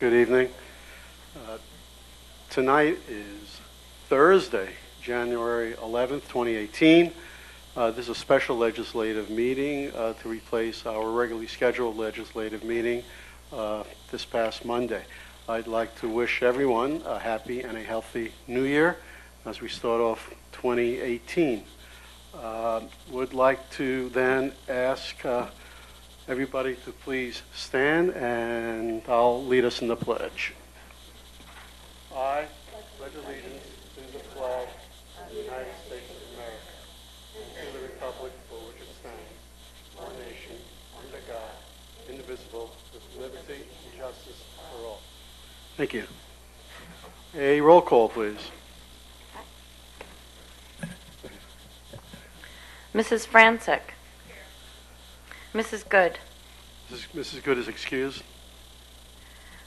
Good evening. Uh, Tonight is Thursday, January 11th, 2018. This is a special legislative meeting to replace our regularly scheduled legislative meeting this past Monday. I'd like to wish everyone a happy and a healthy new year as we start off 2018. Would like to then ask everybody to please stand, and I'll lead us in the pledge. I pledge allegiance to the flag of the United States of America and to the republic for which it stands, one nation, under God, indivisible, with liberty and justice for all. Thank you. A roll call, please. Mrs. Francic. Mrs. Good. Mrs. Good is excused.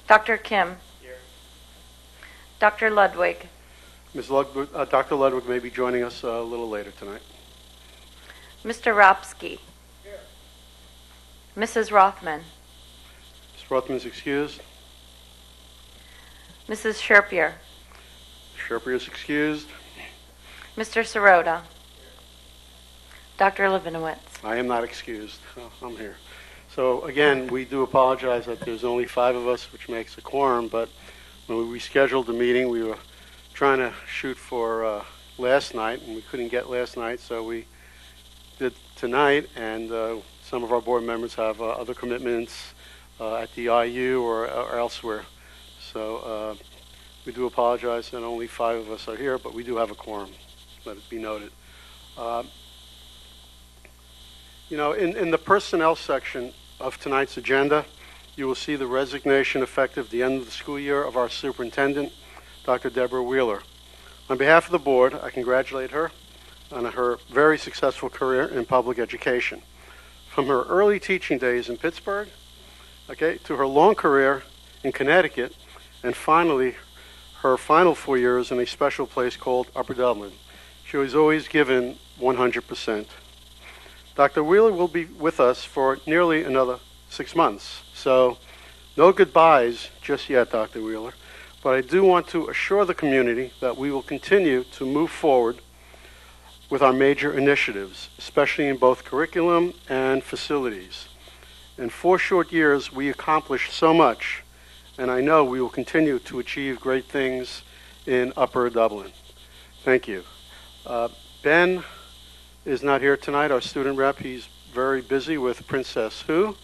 Dr. Kim. Here. Dr. Ludwig. Dr. Ludwig may be joining us a little later tonight. Mr. Ropsky. Here. Mrs. Rothman. Ms. Rothman is excused. Mrs. Sherpier. Sherpier is excused. Mr. Sirota. Dr. Levinowitz. I am not excused. I'm here. So again, we do apologize that there's only 5 of us, which makes a quorum, but when we rescheduled the meeting, we were trying to shoot for last night, and we couldn't get last night, so we did tonight, and some of our board members have other commitments at the IU or elsewhere. So we do apologize that only 5 of us are here, but we do have a quorum. Let it be noted. In the personnel section of tonight's agenda, you will see the resignation effective the end of the school year of our superintendent, Dr. Deborah Wheeler. On behalf of the board, I congratulate her on her very successful career in public education. From her early teaching days in Pittsburgh, to her long career in Connecticut, and finally, her final 4 years in a special place called Upper Dublin. She was always given 100%. Dr. Wheeler will be with us for nearly another 6 months, so no goodbyes just yet, Dr. Wheeler, but I do want to assure the community that we will continue to move forward with our major initiatives, especially in both curriculum and facilities. In 4 short years, we accomplished so much, and I know we will continue to achieve great things in Upper Dublin. Thank you. Ben is not here tonight, our student rep. He's very busy with Princess Who,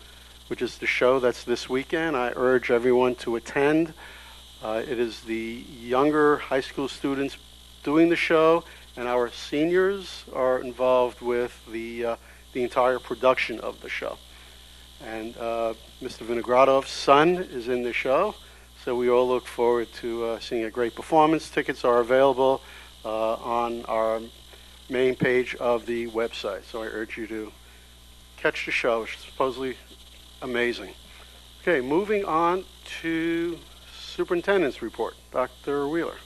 which is the show that's this weekend. I urge everyone to attend. It is the younger high school students doing the show, and our seniors are involved with the entire production of the show. And Mr. Vinogradov's son is in the show, so we all look forward to seeing a great performance. Tickets are available on our main page of the website, so I urge you to catch the show. It's supposedly amazing. Okay, moving on to superintendent's report. Dr. Wheeler.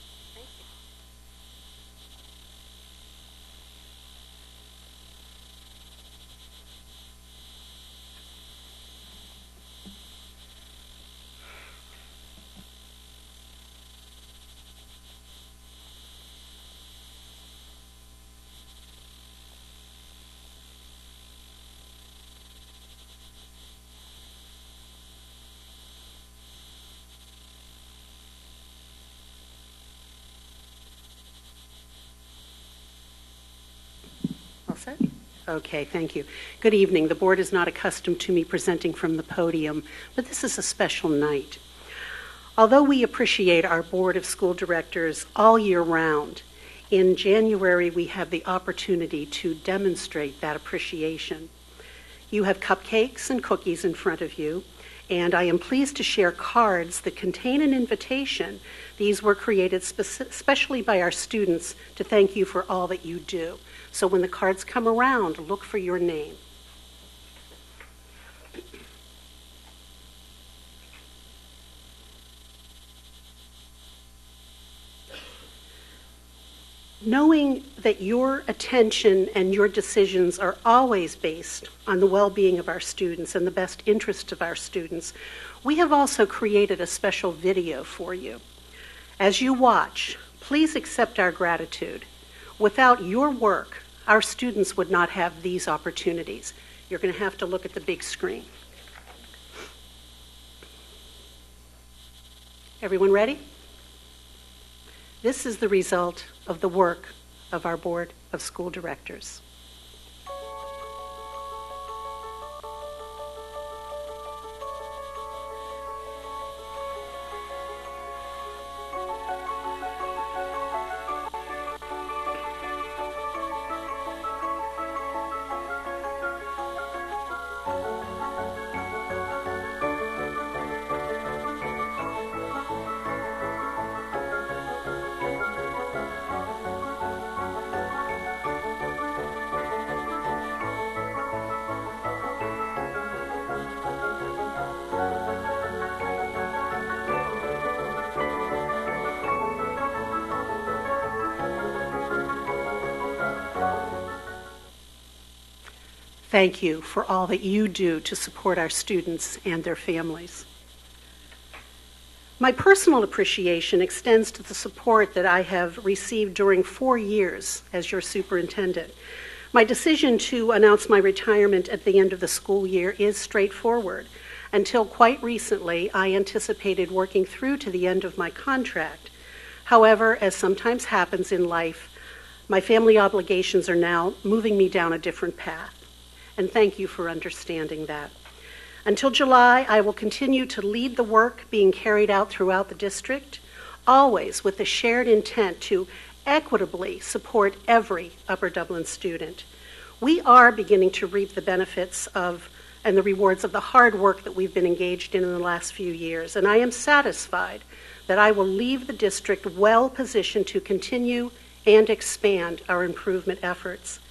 Set? Okay, thank you. Good evening. The board is not accustomed to me presenting from the podium, but this is a special night. Although we appreciate our board of school directors all year round, in January we have the opportunity to demonstrate that appreciation. You have cupcakes and cookies in front of you, and I am pleased to share cards that contain an invitation. These were created specially by our students to thank you for all that you do. So when the cards come around, look for your name. Knowing that your attention and your decisions are always based on the well-being of our students and the best interest of our students, we have also created a special video for you. As you watch, please accept our gratitude. Without your work, our students would not have these opportunities. You're going to have to look at the big screen. Everyone ready? This is the result of the work of our Board of School Directors. Thank you for all that you do to support our students and their families. My personal appreciation extends to the support that I have received during 4 years as your superintendent. My decision to announce my retirement at the end of the school year is straightforward. Until quite recently, I anticipated working through to the end of my contract. However, as sometimes happens in life, my family obligations are now moving me down a different path. And thank you for understanding that. Until July, I will continue to lead the work being carried out throughout the district, always with the shared intent to equitably support every Upper Dublin student. We are beginning to reap the benefits of and the rewards of the hard work that we've been engaged in the last few years, and I am satisfied that I will leave the district well positioned to continue and expand our improvement efforts.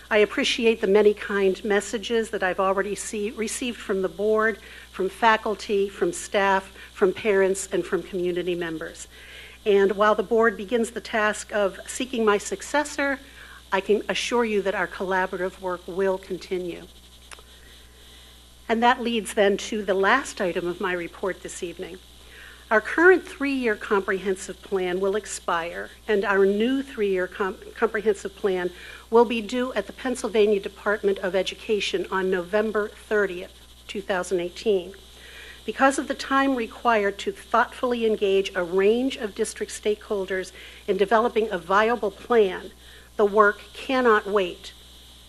I appreciate the many kind messages that I've already received from the board, from faculty, from staff, from parents, and from community members. And while the board begins the task of seeking my successor, I can assure you that our collaborative work will continue. And that leads then to the last item of my report this evening. Our current 3-year comprehensive plan will expire, and our new 3-year comprehensive plan will be due at the Pennsylvania Department of Education on November 30th, 2018. Because of the time required to thoughtfully engage a range of district stakeholders in developing a viable plan, the work cannot wait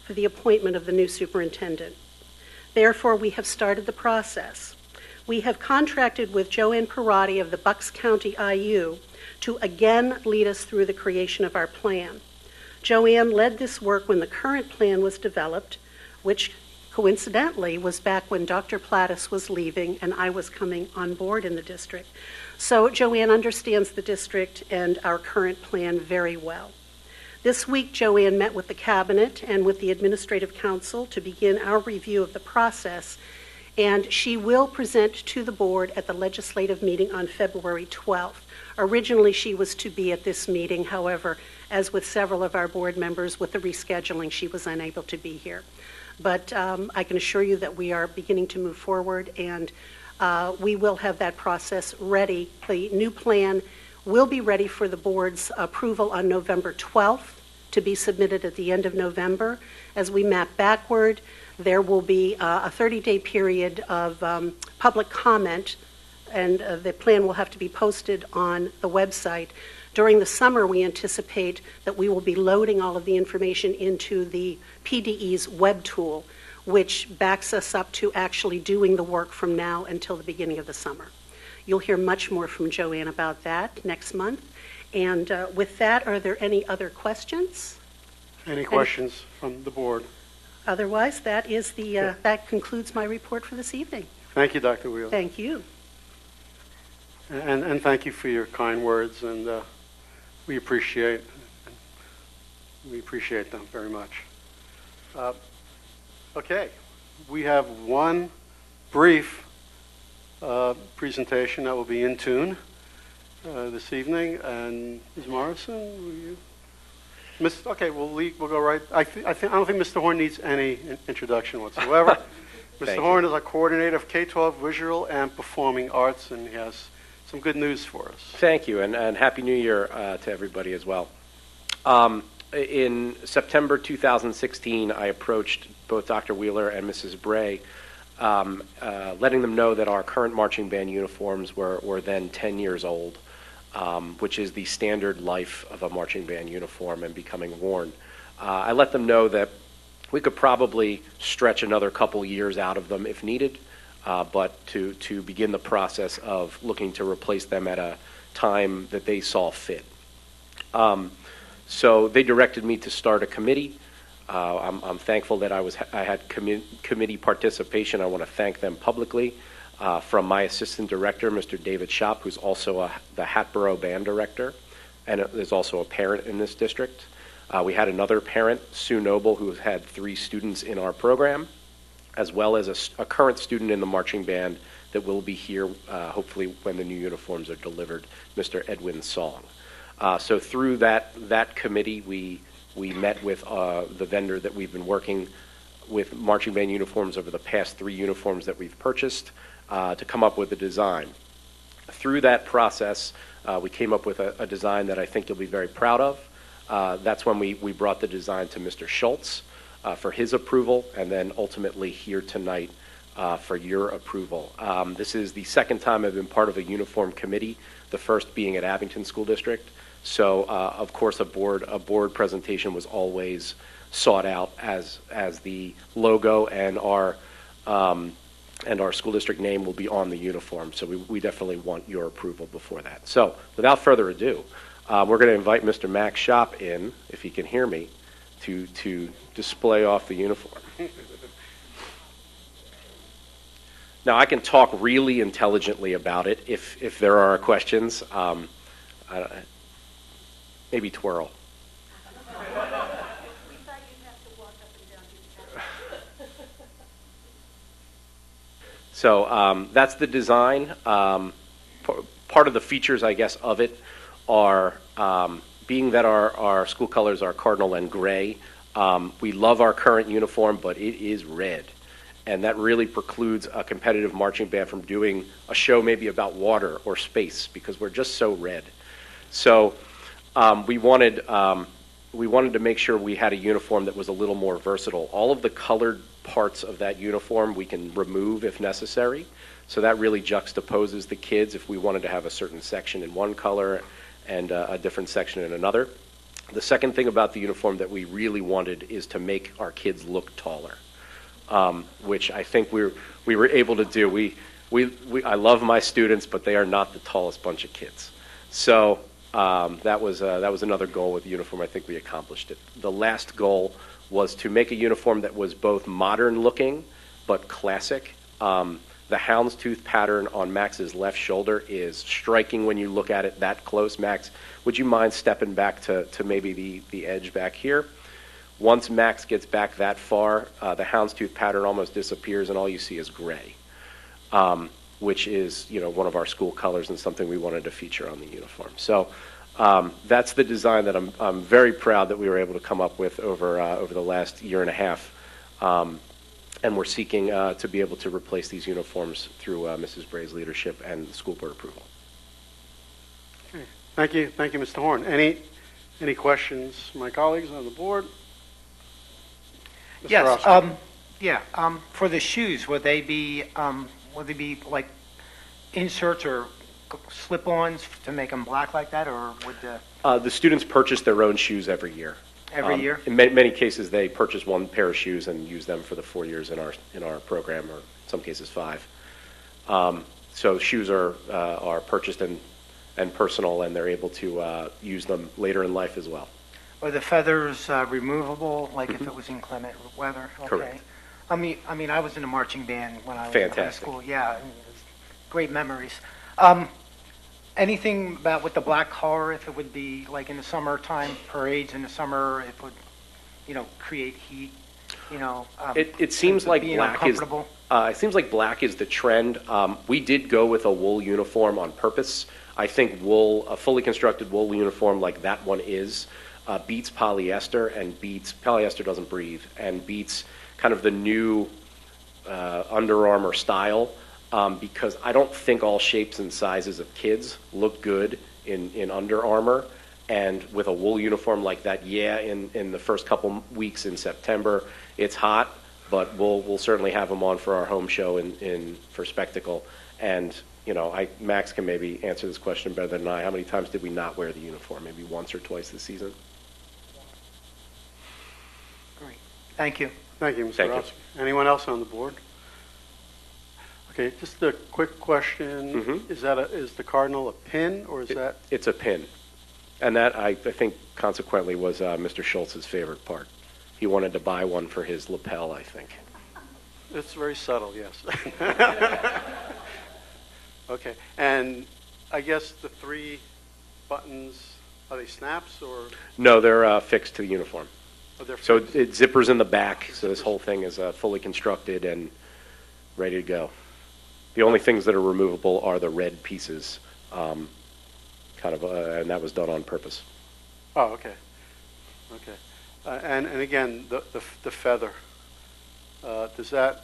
for the appointment of the new superintendent. Therefore, we have started the process. We have contracted with Joanne Perotti of the Bucks County IU to again lead us through the creation of our plan. Joanne led this work when the current plan was developed, which coincidentally was back when Dr. Plattis was leaving and I was coming on board in the district. So Joanne understands the district and our current plan very well. This week, Joanne met with the Cabinet and with the Administrative Council to begin our review of the process, and she will present to the board at the legislative meeting on February 12th. Originally, she was to be at this meeting. However, as with several of our board members, with the rescheduling, she was unable to be here. But I can assure you that we are beginning to move forward, and we will have that process ready. The new plan will be ready for the board's approval on November 12th to be submitted at the end of November. As we map backward, there will be a 30-day period of public comment, and the plan will have to be posted on the website. During the summer, we anticipate that we will be loading all of the information into the PDE's web tool, which backs us up to actually doing the work from now until the beginning of the summer. You'll hear much more from Joanne about that next month. And with that, are there any other questions? Any questions from the board? Otherwise, that is that concludes my report for this evening. Thank you, Dr. Wheeler. Thank you. And thank you for your kind words, and we appreciate them very much. Okay, we have one brief presentation that will be in tune this evening, and Ms. Morrison, will you Okay, we'll go right. I don't think Mr. Horn needs any introduction whatsoever. Mr. Thank Horn is our coordinator of K-12 visual and performing arts, and he has some good news for us. Thank you, and Happy New Year to everybody as well. In September 2016, I approached both Dr. Wheeler and Mrs. Bray, letting them know that our current marching band uniforms were then 10 years old, which is the standard life of a marching band uniform and becoming worn. I let them know that we could probably stretch another couple years out of them if needed, but to begin the process of looking to replace them at a time that they saw fit. So they directed me to start a committee. I'm thankful that I had committee participation. I want to thank them publicly. From my assistant director, Mr. David Schopp, who's also the Hatboro band director, and is also a parent in this district. We had another parent, Sue Noble, who has had 3 students in our program, as well as a current student in the marching band that will be here, hopefully when the new uniforms are delivered, Mr. Edwin Song. So through that committee, we met with the vendor that we've been working with marching band uniforms over the past 3 uniforms that we've purchased to come up with a design. Through that process, we came up with a design that I think you'll be very proud of. That's when we brought the design to Mr. Schultz for his approval, and then ultimately here tonight for your approval. This is the second time I've been part of a uniform committee, the first being at Abington School District. So, of course, a board presentation was always sought out as the logo and our school district name will be on the uniform. So we definitely want your approval before that. So, without further ado, we're going to invite Mr. Max Schopp in, if he can hear me, to display off the uniform. Now, I can talk really intelligently about it if there are questions. Maybe twirl. We thought you'd have to walk up and down to the camera. So that's the design. Part of the features, I guess, of it are being that our school colors are cardinal and gray. We love our current uniform, but it is red. And that really precludes a competitive marching band from doing a show maybe about water or space because we're just so red. So we wanted to make sure we had a uniform that was a little more versatile. All of the colored parts of that uniform we can remove if necessary. So that really juxtaposes the kids if we wanted to have a certain section in one color and a different section in another. The second thing about the uniform that we really wanted is to make our kids look taller, which I think we were able to do. I love my students, but they are not the tallest bunch of kids. So that was another goal with the uniform. I think we accomplished it. The last goal was to make a uniform that was both modern looking but classic. The houndstooth pattern on Max's left shoulder is striking when you look at it that close. Max, would you mind stepping back to maybe the edge back here? Once Max gets back that far, the houndstooth pattern almost disappears and all you see is gray, which is one of our school colors and something we wanted to feature on the uniform. So that's the design that I'm very proud that we were able to come up with over the last year and a half. And we're seeking to be able to replace these uniforms through Mrs. Bray's leadership and school board approval. Okay. Thank you, Mr. Horn. Any questions from my colleagues on the board? Mr. Yes. Roscoe. For the shoes, would they be like inserts or slip-ons to make them black like that, or would The students purchase their own shoes every year. every year? In many cases, they purchase one pair of shoes and use them for the 4 years in our program, or in some cases 5. So shoes are purchased and personal, and they're able to use them later in life as well. Are the feathers removable, like if it was inclement weather? Okay. Correct. I mean, I was in a marching band when I was in high Fantastic. school. Yeah, and it was great memories. Anything about with the black car, if it would be like in the summertime, parades in the summer, it would, create heat, It seems like being black is. uncomfortable? It seems like black is the trend. We did go with a wool uniform on purpose. I think a fully constructed wool uniform like that one is, beats polyester and beats, polyester doesn't breathe, and beats kind of the new Under Armour style, because I don't think all shapes and sizes of kids look good in Under Armour. And with a wool uniform like that, in the first couple weeks in September, it's hot, but we'll certainly have them on for our home show for Spectacle. And Max can maybe answer this question better than I. How many times did we not wear the uniform? Maybe once or twice this season. Great. Thank you. Thank you, Mr. Thank you. Rosky. Anyone else on the board? Okay, just a quick question. Mhm. Is the Cardinal a pin, or is that? It's a pin. And that, I think, consequently was Mr. Schultz's favorite part. He wanted to buy one for his lapel, I think. It's very subtle, yes. Okay, and I guess the 3 buttons, are they snaps or No, they're fixed to the uniform. are they So fixed? it zippers in the back, so this whole thing is fully constructed and ready to go. The only things that are removable are the red pieces, and that was done on purpose. Oh, okay. Okay. And again, the feather, does that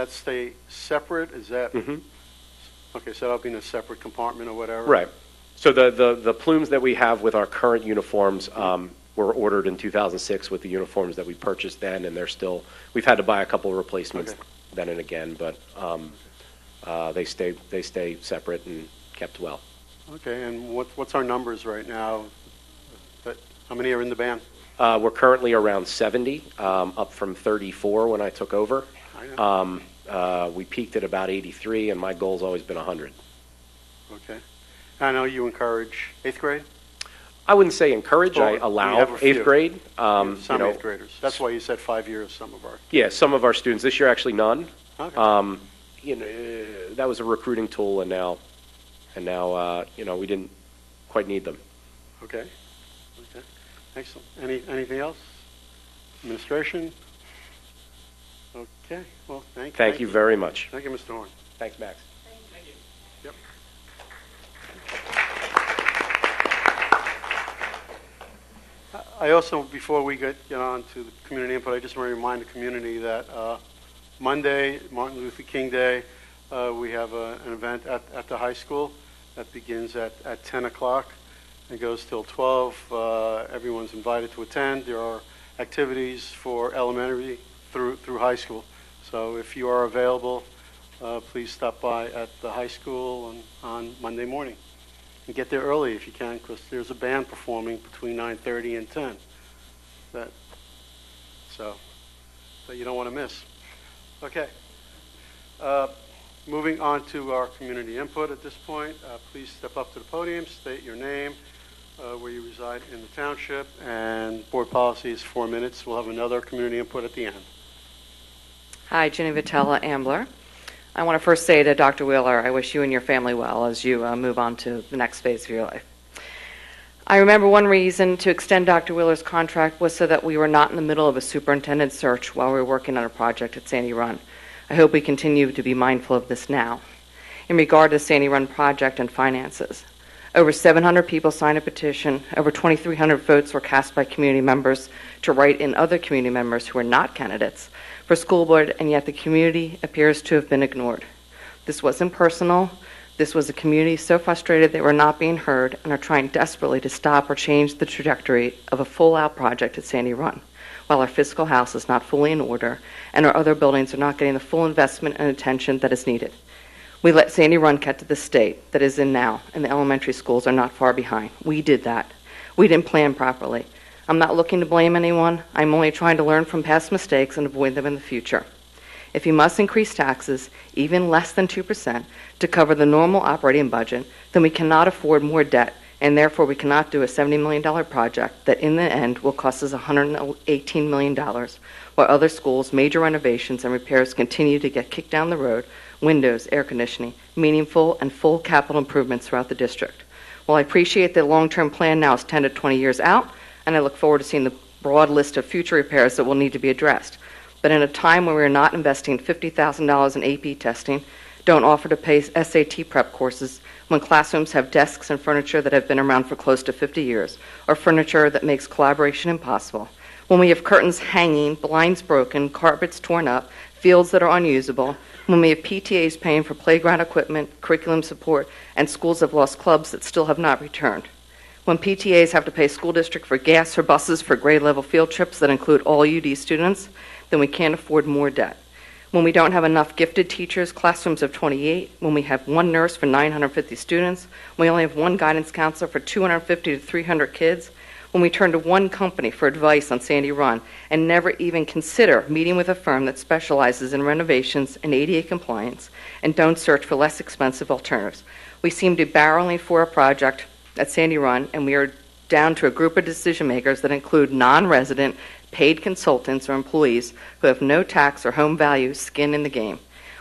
stay separate? Is that, Mhm. okay, so that'll be in a separate compartment or whatever? Right. So the plumes that we have with our current uniforms were ordered in 2006 with the uniforms that we purchased then, and we've had to buy a couple of replacements Okay. then and again, but they stay separate and kept well. Okay, and what's our numbers right now? How many are in the band? We're currently around 70, up from 34 when I took over. I know. We peaked at about 83, and my goal's always been 100. Okay. I know you encourage 8th grade? I wouldn't say encourage. Or I we allow have a few. 8th grade. Some you know, 8th graders. That's why you said 5 years, some of our. Yeah, some of our students. This year, actually, none. Okay. That was a recruiting tool, and now, we didn't quite need them. Okay. Okay. Excellent. Anything else? Administration? Okay. Well, Thank you very much. Thank you, Mr. Horn. Thanks, Max. Yep. I also, before we get on to the community input, I just want to remind the community that Monday, Martin Luther King Day, we have an event at the high school that begins at 10 o'clock and goes till 12. Everyone's invited to attend. There are activities for elementary through high school. So if you are available, please stop by at the high school on Monday morning. And get there early if you can, because there's a band performing between 9:30 and 10. So you don't want to miss. Okay. Moving on to our community input at this point. Please step up to the podium, state your name, where you reside in the township, and board policy is 4 minutes. We'll have another community input at the end. Hi, Jenny Vitella, Ambler. I want to first say to Dr. Wheeler, I wish you and your family well as you move on to the next phase of your life. I remember one reason to extend Dr. Wheeler's contract was so that we were not in the middle of a superintendent search while we were working on a project at Sandy Run. I hope we continue to be mindful of this now. In regard to the Sandy Run project and finances, over 700 people signed a petition, over 2,300 votes were cast by community members to write in other community members who are not candidates for school board, and yet the community appears to have been ignored. This wasn't personal. This was a community so frustrated they were not being heard and are trying desperately to stop or change the trajectory of a full-out project at Sandy Run, while our fiscal house is not fully in order and our other buildings are not getting the full investment and attention that is needed. We let Sandy Run get to the state that is in now, and the elementary schools are not far behind. We did that. We didn't plan properly. I'm not looking to blame anyone. I'm only trying to learn from past mistakes and avoid them in the future. If you must increase taxes, even less than 2%, to cover the normal operating budget, then we cannot afford more debt, and therefore we cannot do a $70 million project that in the end will cost us $118 million, while other schools' major renovations and repairs continue to get kicked down the road, windows, air conditioning, meaningful and full capital improvements throughout the district. While I appreciate the long-term plan now is 10 to 20 years out, and I look forward to seeing the broad list of future repairs that will need to be addressed. But in a time when we are not investing $50,000 in AP testing, don't offer to pay SAT prep courses, when classrooms have desks and furniture that have been around for close to 50 years, or furniture that makes collaboration impossible, when we have curtains hanging, blinds broken, carpets torn up, fields that are unusable, when we have PTAs paying for playground equipment, curriculum support, and schools have lost clubs that still have not returned, when PTAs have to pay school district for gas or buses for grade level field trips that include all UD students, then we can't afford more debt. When we don't have enough gifted teachers, classrooms of 28, when we have one nurse for 950 students, when we only have one guidance counselor for 250 to 300 kids, when we turn to one company for advice on Sandy Run and never even consider meeting with a firm that specializes in renovations and ADA compliance and don't search for less expensive alternatives. We seem to be barreling for a project at Sandy Run, and we are down to a group of decision makers that include non-resident, paid consultants or employees who have no tax or home value skin in the game.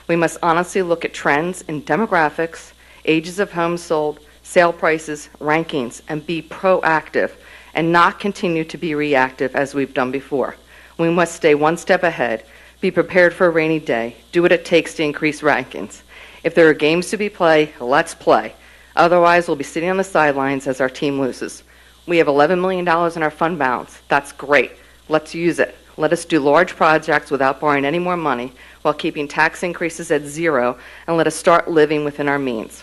We must honestly look at trends in demographics, ages of homes sold, sale prices, rankings, and be proactive and not continue to be reactive as we've done before. We must stay one step ahead, be prepared for a rainy day, do what it takes to increase rankings. If there are games to be played, let's play. Otherwise, we'll be sitting on the sidelines as our team loses. We have $11 million in our fund balance. That's great. Let's use it. Let us do large projects without borrowing any more money while keeping tax increases at zero, and let us start living within our means.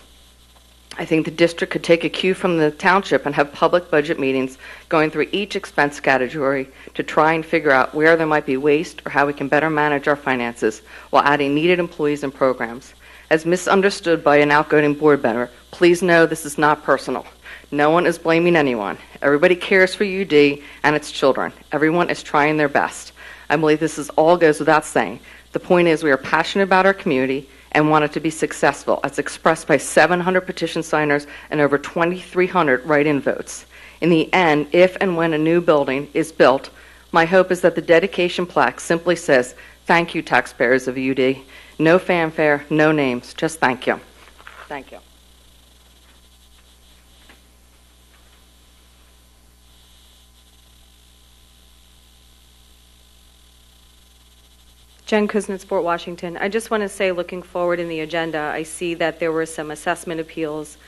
I think the district could take a cue from the township and have public budget meetings going through each expense category to try and figure out where there might be waste or how we can better manage our finances while adding needed employees and programs. As misunderstood by an outgoing board member, please know this is not personal. No one is blaming anyone. Everybody cares for UD and its children. Everyone is trying their best. I believe this all goes without saying. The point is we are passionate about our community and want it to be successful, as expressed by 700 petition signers and over 2,300 write-in votes. In the end, if and when a new building is built, my hope is that the dedication plaque simply says, "Thank you, taxpayers of UD." No fanfare, no names, just thank you. Thank you. Jen Kuznets, Fort Washington. I just want to say, looking forward in the agenda, I see that there were some assessment appeals.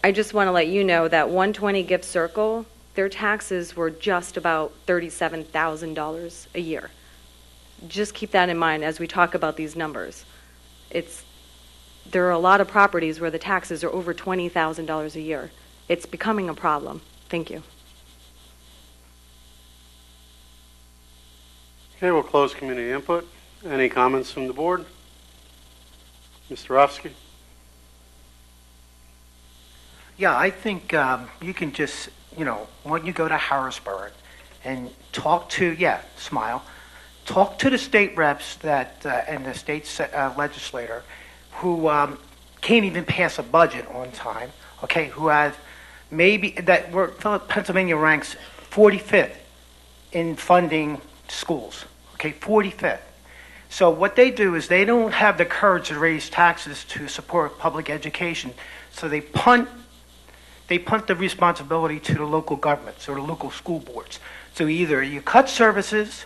I just want to let you know that 120 Gift Circle, their taxes were just about $37,000 a year. Just keep that in mind as we talk about these numbers. There are a lot of properties where the taxes are over $20,000 a year. It's becoming a problem. Thank you. Okay, we'll close community input. Any comments from the board? Mr. Rofsky? Yeah, I think you can just, when you go to Harrisburg and talk to, talk to the state reps and the state legislator who can't even pass a budget on time, okay, who have Pennsylvania ranks 45th in funding schools, okay, 45th. So what they do is they don't have the courage to raise taxes to support public education, so they punt the responsibility to the local governments or the local school boards. So either you cut services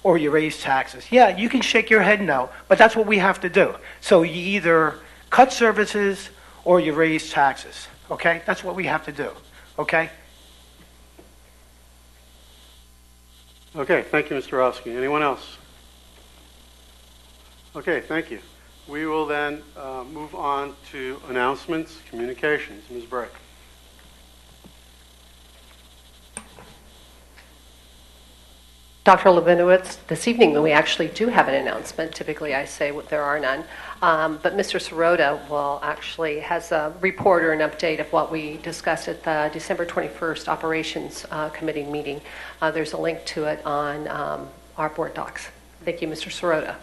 or you raise taxes. Yeah, you can shake your head no, but that's what we have to do. So you either cut services or you raise taxes, okay? That's what we have to do, okay? Okay, thank you, Mr. Rofsky. Anyone else? Okay, thank you. We will then move on to announcements, communications. Ms. Bray. Dr. Levinowitz, this evening we actually do have an announcement. Typically I say there are none. But Mr. Sirota has a report or an update of what we discussed at the December 21st Operations Committee meeting. There's a link to it on our board docs. Thank you, Mr. Sirota.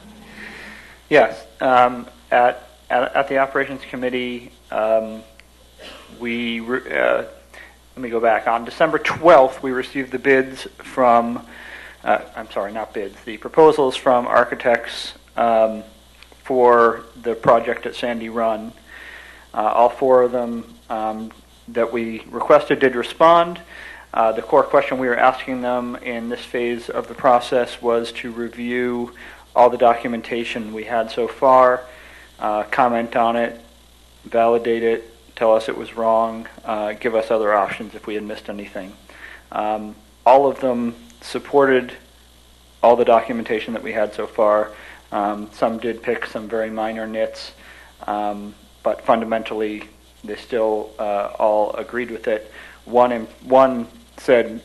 Yes. At the Operations Committee, let me go back. On December 12th, we received the bids from the proposals from architects for the project at Sandy Run. All four of them that we requested did respond. The core question we were asking them in this phase of the process was to review all the documentation we had so far, comment on it, validate it, tell us it was wrong, give us other options if we had missed anything. All of them supported all the documentation that we had so far. Some did pick some very minor nits, but fundamentally they still all agreed with it. One said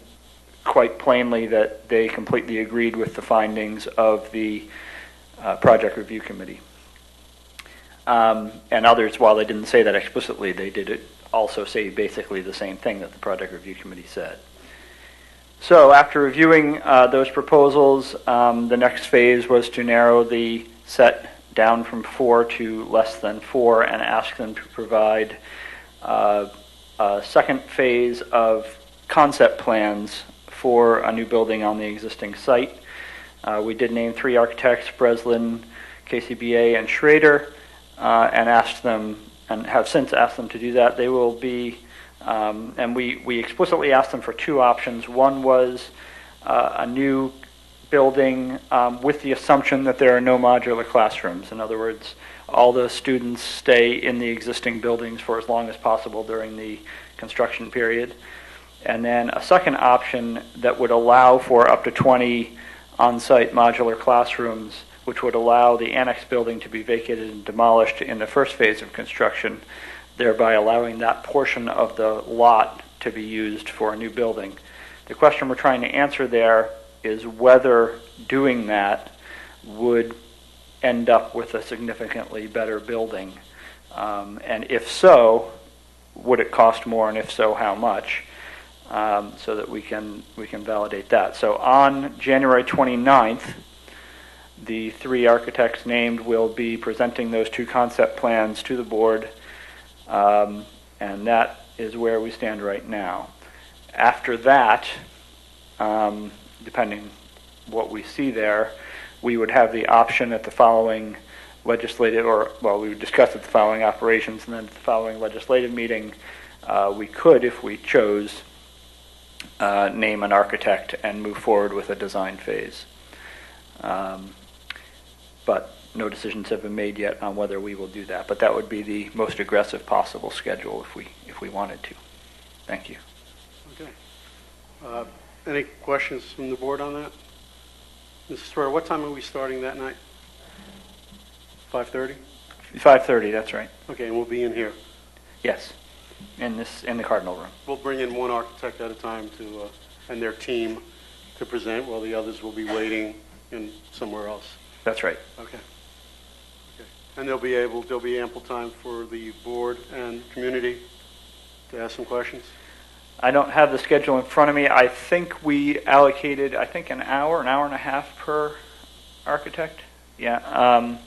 quite plainly that they completely agreed with the findings of the project review committee. And others, while they didn't say that explicitly, they did also say basically the same thing that the project review committee said. So after reviewing those proposals, the next phase was to narrow the set down from 4 to less than 4 and ask them to provide a second phase of concept plans for a new building on the existing site. We did name 3 architects, Breslin, KCBA, and Schrader, and asked them, and have since asked them to do that. They will be, and we explicitly asked them for 2 options. One was a new building with the assumption that there are no modular classrooms. In other words, all the students stay in the existing buildings for as long as possible during the construction period. And then a second option that would allow for up to 20 on-site modular classrooms, which would allow the annex building to be vacated and demolished in the first phase of construction, thereby allowing that portion of the lot to be used for a new building. The question we're trying to answer there is whether doing that would end up with a significantly better building. And if so, would it cost more, and if so, how much? So that we can validate that. So on January 29th, the 3 architects named will be presenting those 2 concept plans to the board, and that is where we stand right now. After that, depending what we see there, we would have the option at the following legislative, we would discuss at the following operations, and then at the following legislative meeting, we could, if we chose, name an architect and move forward with a design phase. But no decisions have been made yet on whether we will do that. But that would be the most aggressive possible schedule if we wanted to. Thank you. Okay. Any questions from the board on that? Mrs. Schroeder, what time are we starting that night? 5:30? 5:30, that's right. Okay, and we'll be in here. Yes, in the Cardinal Room. We'll bring in one architect at a time and their team to present, while the others will be waiting in somewhere else. That's right. Okay. And there'll be ample time for the board and community to ask some questions? I don't have the schedule in front of me. I think we allocated, an hour and a half per architect. Yeah,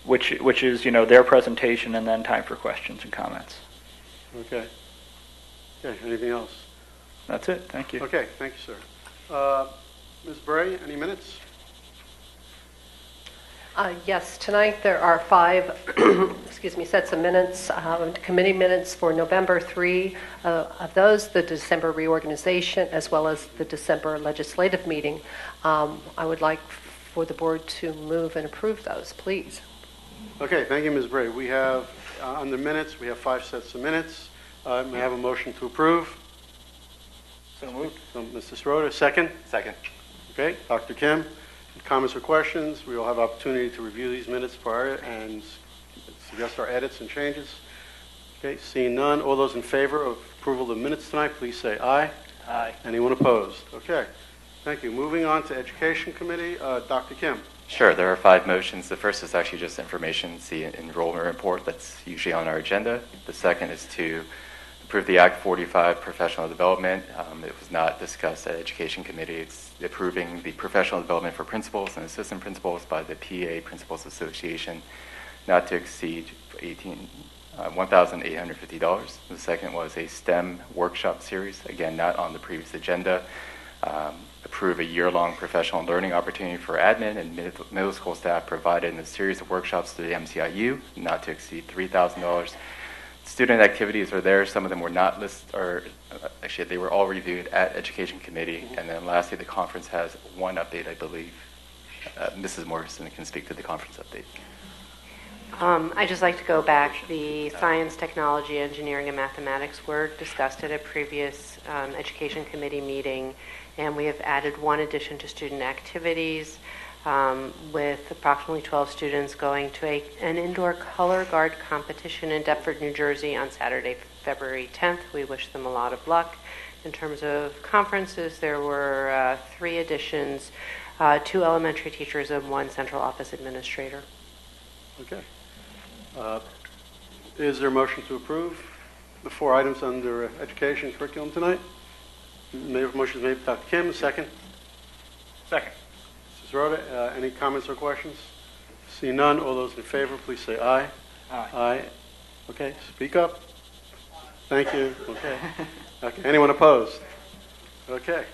which is, their presentation and then time for questions and comments. Okay. Okay, anything else? That's it. Thank you. Okay, thank you, sir. Ms. Bray, any minutes? Yes, tonight there are 5 sets of minutes, committee minutes for November 3. Of those, the December reorganization as well as the December legislative meeting. I would like for the board to move and approve those, please. Okay, thank you, Ms. Bray. We have, on the minutes, we have 5 sets of minutes. May I have a motion to approve? So moved. So, Mr. Schroeder, second? Second. Okay, Dr. Kim. Comments or questions? We will have opportunity to review these minutes prior and suggest our edits and changes. Okay, seeing none, all those in favor of approval of the minutes tonight, please say aye. Aye. Anyone opposed? Okay, thank you. Moving on to Education Committee, Dr. Kim. Sure, there are 5 motions. The first is actually just information. It's the enrollment report that's usually on our agenda. The second is to approve the Act 45 professional development. It was not discussed at Education Committee. It's approving the professional development for principals and assistant principals by the PA Principals Association, not to exceed $1,850. The second was a STEM workshop series, again, not on the previous agenda. Approve a year-long professional learning opportunity for admin and middle school staff provided in a series of workshops to the MCIU, not to exceed $3,000. Student activities are there. Some of them were not listed, or actually they were all reviewed at Education Committee. And then lastly, the conference has one update, I believe. Mrs. Morrison can speak to the conference update. I'd just like to go back. The science, technology, engineering, and mathematics were discussed at a previous education committee meeting, and we have added one addition to student activities with approximately 12 students going to an indoor color guard competition in Deptford, New Jersey on Saturday, February 10th. We wish them a lot of luck. In terms of conferences, there were 3 additions, 2 elementary teachers and 1 central office administrator. Okay. Is there a motion to approve the 4 items under education curriculum tonight? Motion made by Dr. Kim, second. Second. Mrs. Rhoda, any comments or questions? See none. All those in favor, please say aye. Aye. Aye. Okay, speak up. Thank you. Okay. Okay. Anyone opposed? Okay.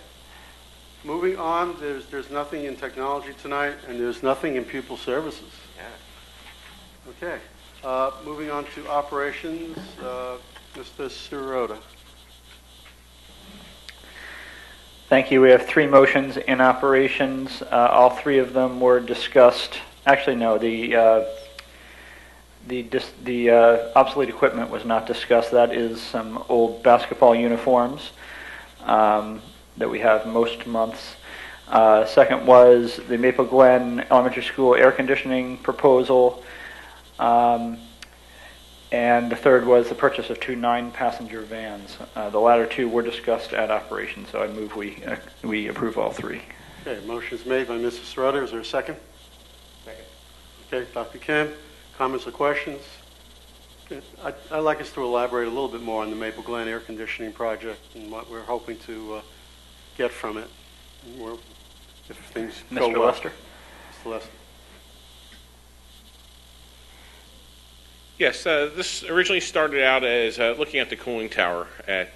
Moving on, there's nothing in technology tonight, and there's nothing in pupil services. Yeah. Okay. Moving on to operations, Mr. Sirota. Thank you. We have 3 motions in operations. All 3 of them were discussed. Actually, no. The obsolete equipment was not discussed. That is some old basketball uniforms that we have most months. Second was the Maple Glen Elementary School air conditioning proposal. And the third was the purchase of 2 9-passenger vans. The latter 2 were discussed at operations, so I move we approve all 3. Okay, motion is made by Mrs. Sirota. Is there a second? Second. Okay, Dr. Kim, comments or questions? Okay, I'd like us to elaborate a little bit more on the Maple Glen air conditioning project and what we're hoping to get from it. If things go Mr. well. Lester? Mr. Lester. Yes, this originally started out as looking at the cooling tower at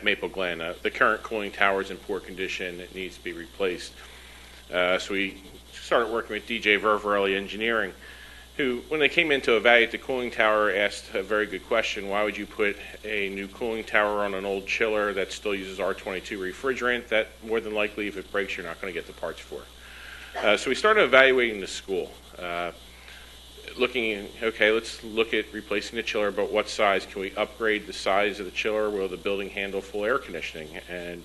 Maple Glen. The current cooling tower is in poor condition. It needs to be replaced. So we started working with DJ Vervarelli Engineering, who, when they came in to evaluate the cooling tower, asked a very good question. Why would you put a new cooling tower on an old chiller that still uses R22 refrigerant that more than likely, if it breaks, you're not going to get the parts for? So we started evaluating the school. Okay, let's look at replacing the chiller, but what size? Can we upgrade the size of the chiller? Will the building handle full air conditioning? And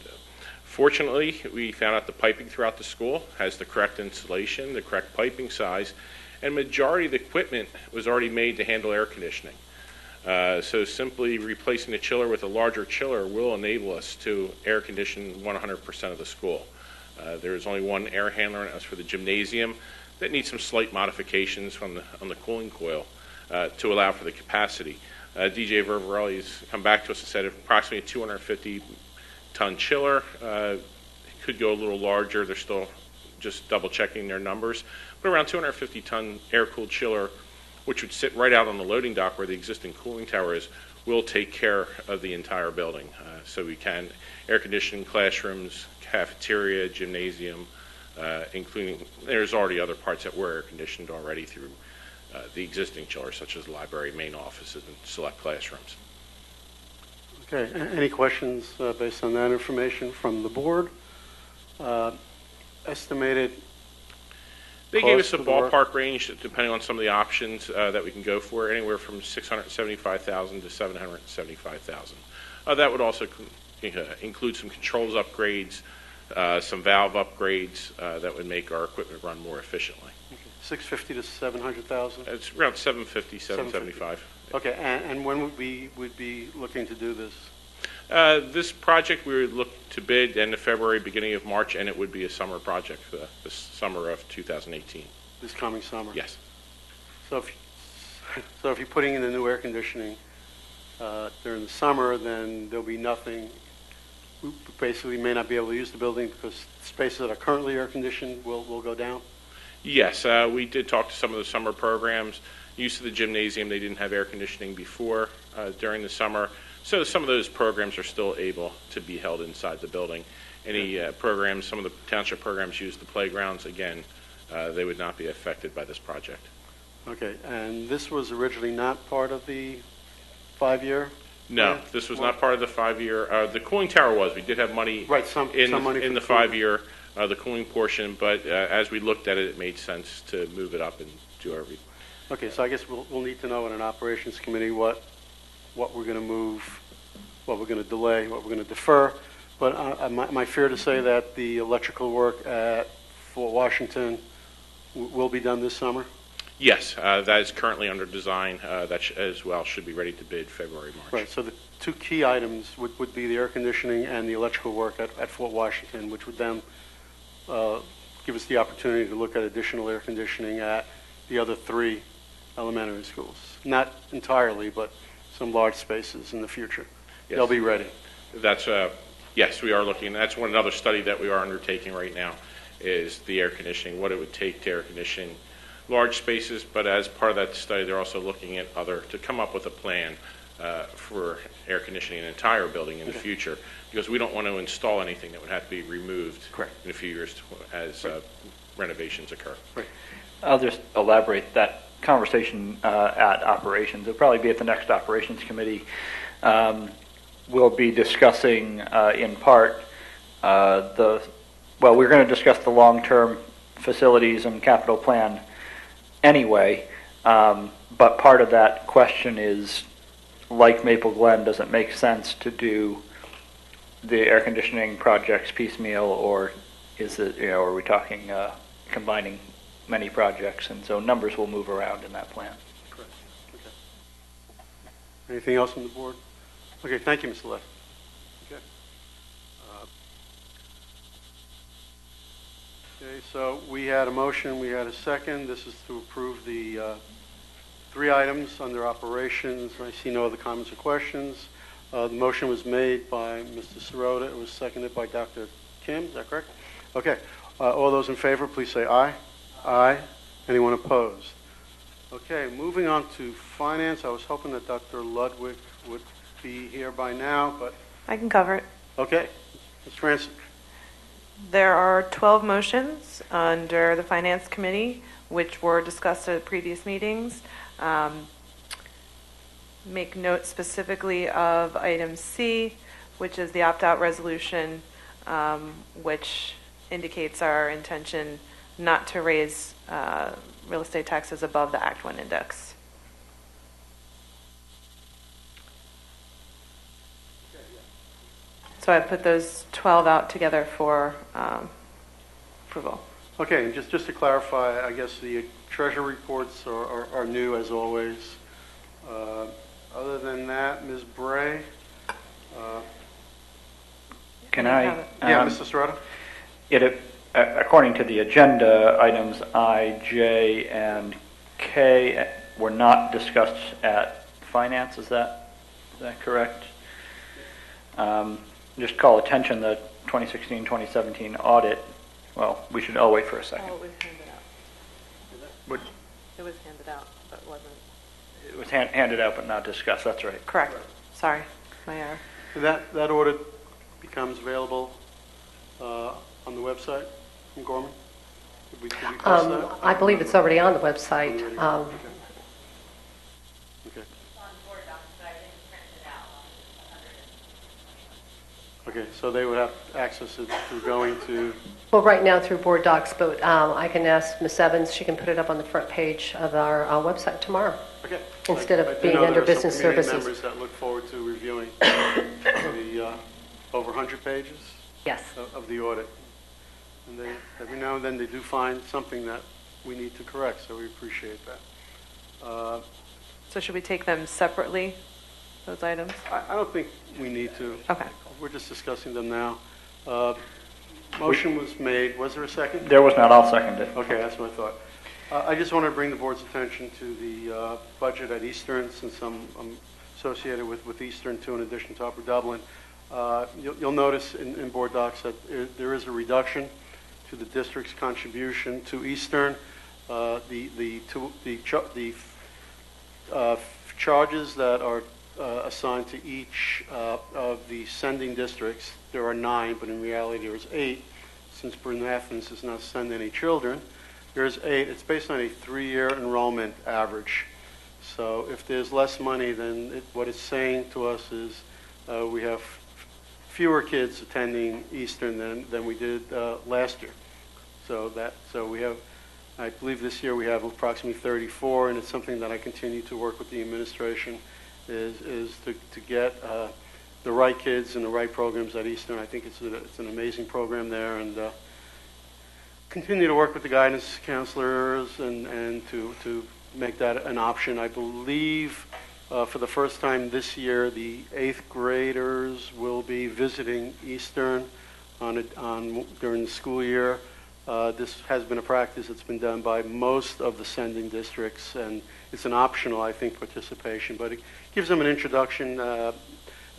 fortunately, we found out the piping throughout the school has the correct insulation, the correct piping size, and majority of the equipment was already made to handle air conditioning. So simply replacing the chiller with a larger chiller will enable us to air condition 100% of the school. There is only one air handler, and that's for the gymnasium. That needs some slight modifications on the cooling coil to allow for the capacity. DJ Vervarelli has come back to us and said approximately a 250-ton chiller. It could go a little larger. They're still just double-checking their numbers. But around 250-ton air-cooled chiller, which would sit right out on the loading dock where the existing cooling tower is, will take care of the entire building. So we can air condition classrooms, cafeteria, gymnasium, including, there's already other parts that were air conditioned already through the existing chillers, such as the library, main offices, and select classrooms. Okay, any questions based on that information from the board? Estimated They gave us a cost of the work? ballpark range, depending on some of the options that we can go for, anywhere from $675,000 to $775,000. That would also include some controls upgrades, some valve upgrades that would make our equipment run more efficiently. Okay. 650 to 700,000. It's around 750, 775. Okay, and when would we be looking to do this? This project we would look to bid end of February, beginning of March, and it would be a summer project for the summer of 2018. This coming summer. Yes. So if you're putting in the new air conditioning during the summer, then there'll be nothing. We basically may not be able to use the building because spaces that are currently air conditioned will go down. Yes, we did talk to some of the summer programs. Use of the gymnasium, they didn't have air conditioning before during the summer. So some of those programs are still able to be held inside the building. Any programs, some of the township programs use the playgrounds, again, they would not be affected by this project. Okay, and this was originally not part of the 5-year? No, this was not part of the 5-year. The cooling tower was. We did have money, some money in the 5-year, the cooling portion, but as we looked at it, it made sense to move it up and do Okay, so I guess we'll need to know in an operations committee what we're going to move, what we're going to delay, what we're going to defer. But am I fair to say that the electrical work at Fort Washington will be done this summer? Yes, that is currently under design. That as well should be ready to bid February, March. Right, so the two key items would be the air conditioning and the electrical work at Fort Washington, which would then give us the opportunity to look at additional air conditioning at the other 3 elementary schools. Not entirely, but some large spaces in the future. Yes. They'll be ready. That's yes, we are looking. That's another study that we are undertaking right now is the air conditioning, what it would take to air condition large spaces. But as part of that study, they're also looking at to come up with a plan for air conditioning an entire building in the future, because we don't want to install anything that would have to be removed in a few years as renovations occur. Right. I'll just elaborate that conversation at operations. It'll probably be at the next operations committee. We'll be discussing in part we're going to discuss the long-term facilities and capital plan anyway, but part of that question is, like Maple Glen, does it make sense to do the air conditioning projects piecemeal, or is it, are we talking combining many projects? And so numbers will move around in that plan. Correct. Okay. Anything else on the board? Okay, thank you, Mr. Lett. Okay. Okay, so we had a motion, we had a second. This is to approve the 3 items under operations. I see no other comments or questions. The motion was made by Mr. Sirota. It was seconded by Dr. Kim. Is that correct? Okay. All those in favor, please say aye. Aye. Anyone opposed? Okay, moving on to finance. I was hoping that Dr. Ludwig would be here by now, but... I can cover it. Okay. Ms. Franson. There are 12 motions under the Finance Committee, which were discussed at previous meetings. Make note specifically of item C, which is the opt-out resolution, which indicates our intention not to raise real estate taxes above the Act 1 index. So I put those 12 out together for approval. Okay, and just to clarify, I guess the treasury reports are new as always. Other than that, Ms. Bray. Can I? Yeah, Mr. Serrato? According to the agenda, items I, J, and K were not discussed at finance. Is that correct? Just call attention the 2016-2017 audit. Well, we should all wait for a second. Oh, it was handed out. It was handed out, but wasn't. It was handed out but not discussed. That's right. Correct. Sorry, my error. That audit becomes available on the website from Gorman? Did we post that? I believe it's already on the website. Okay. Okay, so they would have access it through going to... Well, right now through Board Docs, but I can ask Ms. Evans, she can put it up on the front page of our website tomorrow. Okay. Instead of I do being know under there are some business committee services. members that look forward to reviewing the over 100 pages Yes. of the audit. And every now and then they do find something that we need to correct, so we appreciate that. So should we take them separately, those items? I don't think we need to. Okay. We're just discussing them now. Motion was made. Was there a second? There was not. I'll second it. Okay, that's what I thought. I just want to bring the board's attention to the budget at Eastern, since I'm associated with Eastern too, in addition to Upper Dublin. You'll notice in board docs that there is a reduction to the district's contribution to Eastern. The charges that are assigned to each of the sending districts, there are 9, but in reality there's 8. Since Bryn Athens does not send any children, there's 8. It's based on a 3-year enrollment average. So if there's less money, then what it's saying to us is we have fewer kids attending Eastern than we did last year. So we have I believe this year we have approximately 34, and it's something that I continue to work with the administration is to get the right kids and the right programs at Eastern. I think it's an amazing program there, and continue to work with the guidance counselors and to make that an option. I believe for the first time this year, the 8th graders will be visiting Eastern during the school year. This has been a practice that's been done by most of the sending districts, and it's an optional, I think, participation, but it gives them an introduction at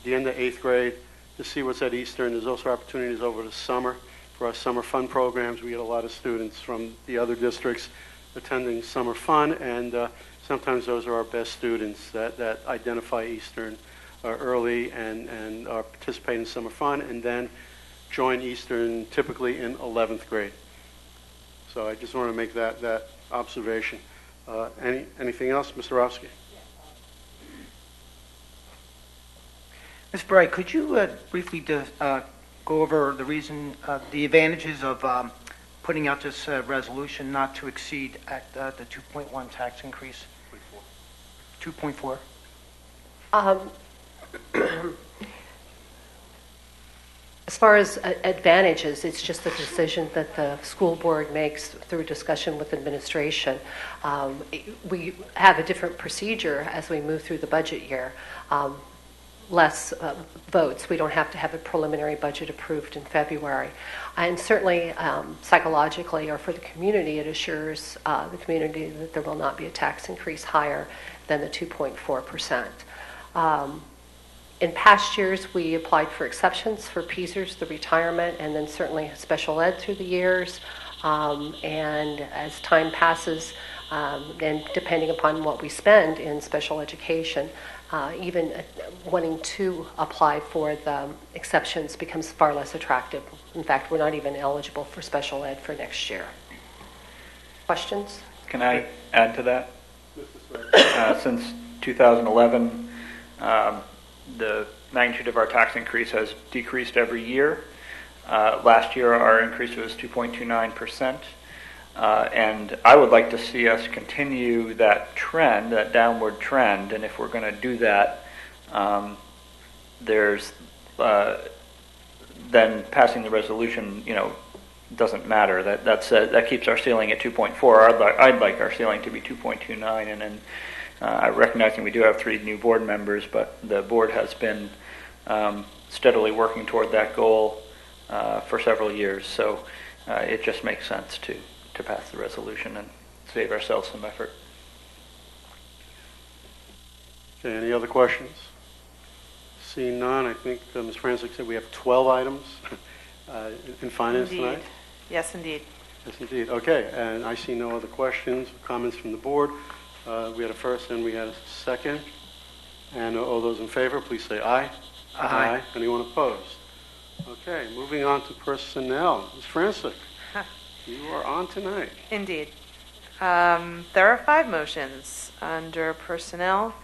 the end of 8th grade to see what's at Eastern. There's also opportunities over the summer for our summer fun programs. We get a lot of students from the other districts attending summer fun, and sometimes those are our best students that identify Eastern early and are participating in summer fun, and then join Eastern typically in 11th grade. So I just want to make that observation. Anything else, Mr. Rofsky? Ms. Bright, could you briefly go over the advantages of putting out this resolution not to exceed at the 2.1 tax increase? 2.4. As far as advantages, it's just a decision that the school board makes through discussion with administration. We have a different procedure as we move through the budget year. Less votes. We don't have to have a preliminary budget approved in February. And certainly, psychologically, or for the community, it assures the community that there will not be a tax increase higher than the 2.4%. In past years, we applied for exceptions for PSERS, the retirement, and then certainly special ed through the years. And as time passes, and depending upon what we spend in special education, even wanting to apply for the exceptions becomes far less attractive. In fact, we're not even eligible for special ed for next year. Questions? Can I add to that? Since 2011, the magnitude of our tax increase has decreased every year. Last year, our increase was 2.29%. And I would like to see us continue that trend, that downward trend. And if we're going to do that, then passing the resolution, doesn't matter. That keeps our ceiling at 2.4. I'd like our ceiling to be 2.29, and then recognizing we do have 3 new board members, but the board has been steadily working toward that goal for several years. So it just makes sense to pass the resolution and save ourselves some effort. Okay, any other questions? Seeing none, I think Ms. Francis said we have 12 items in finance Indeed. tonight. Yes, indeed. Yes, indeed. Okay, and I see no other questions or comments from the board. We had a first and we had a second. And all those in favor, please say aye. Aye. Anyone opposed? Okay, moving on to personnel. Ms. Francis, you are on tonight. Indeed. There are 5 motions under personnel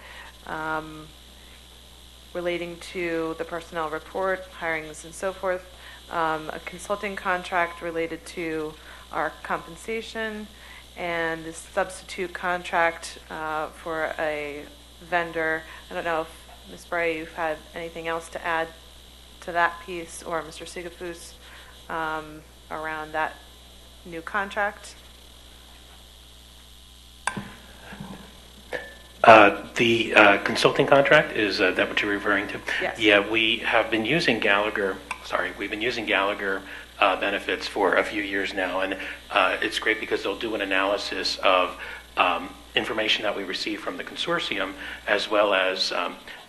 relating to the personnel report, hirings and so forth, a consulting contract related to our compensation, and a substitute contract for a vendor. I don't know if, Ms. Bray, you've had anything else to add to that piece, or Mr. Sigafus, around that new contract? The consulting contract, is that what you're referring to? Yes. Yeah, we have been using Gallagher, benefits for a few years now, and it's great because they'll do an analysis of information that we receive from the consortium, as well as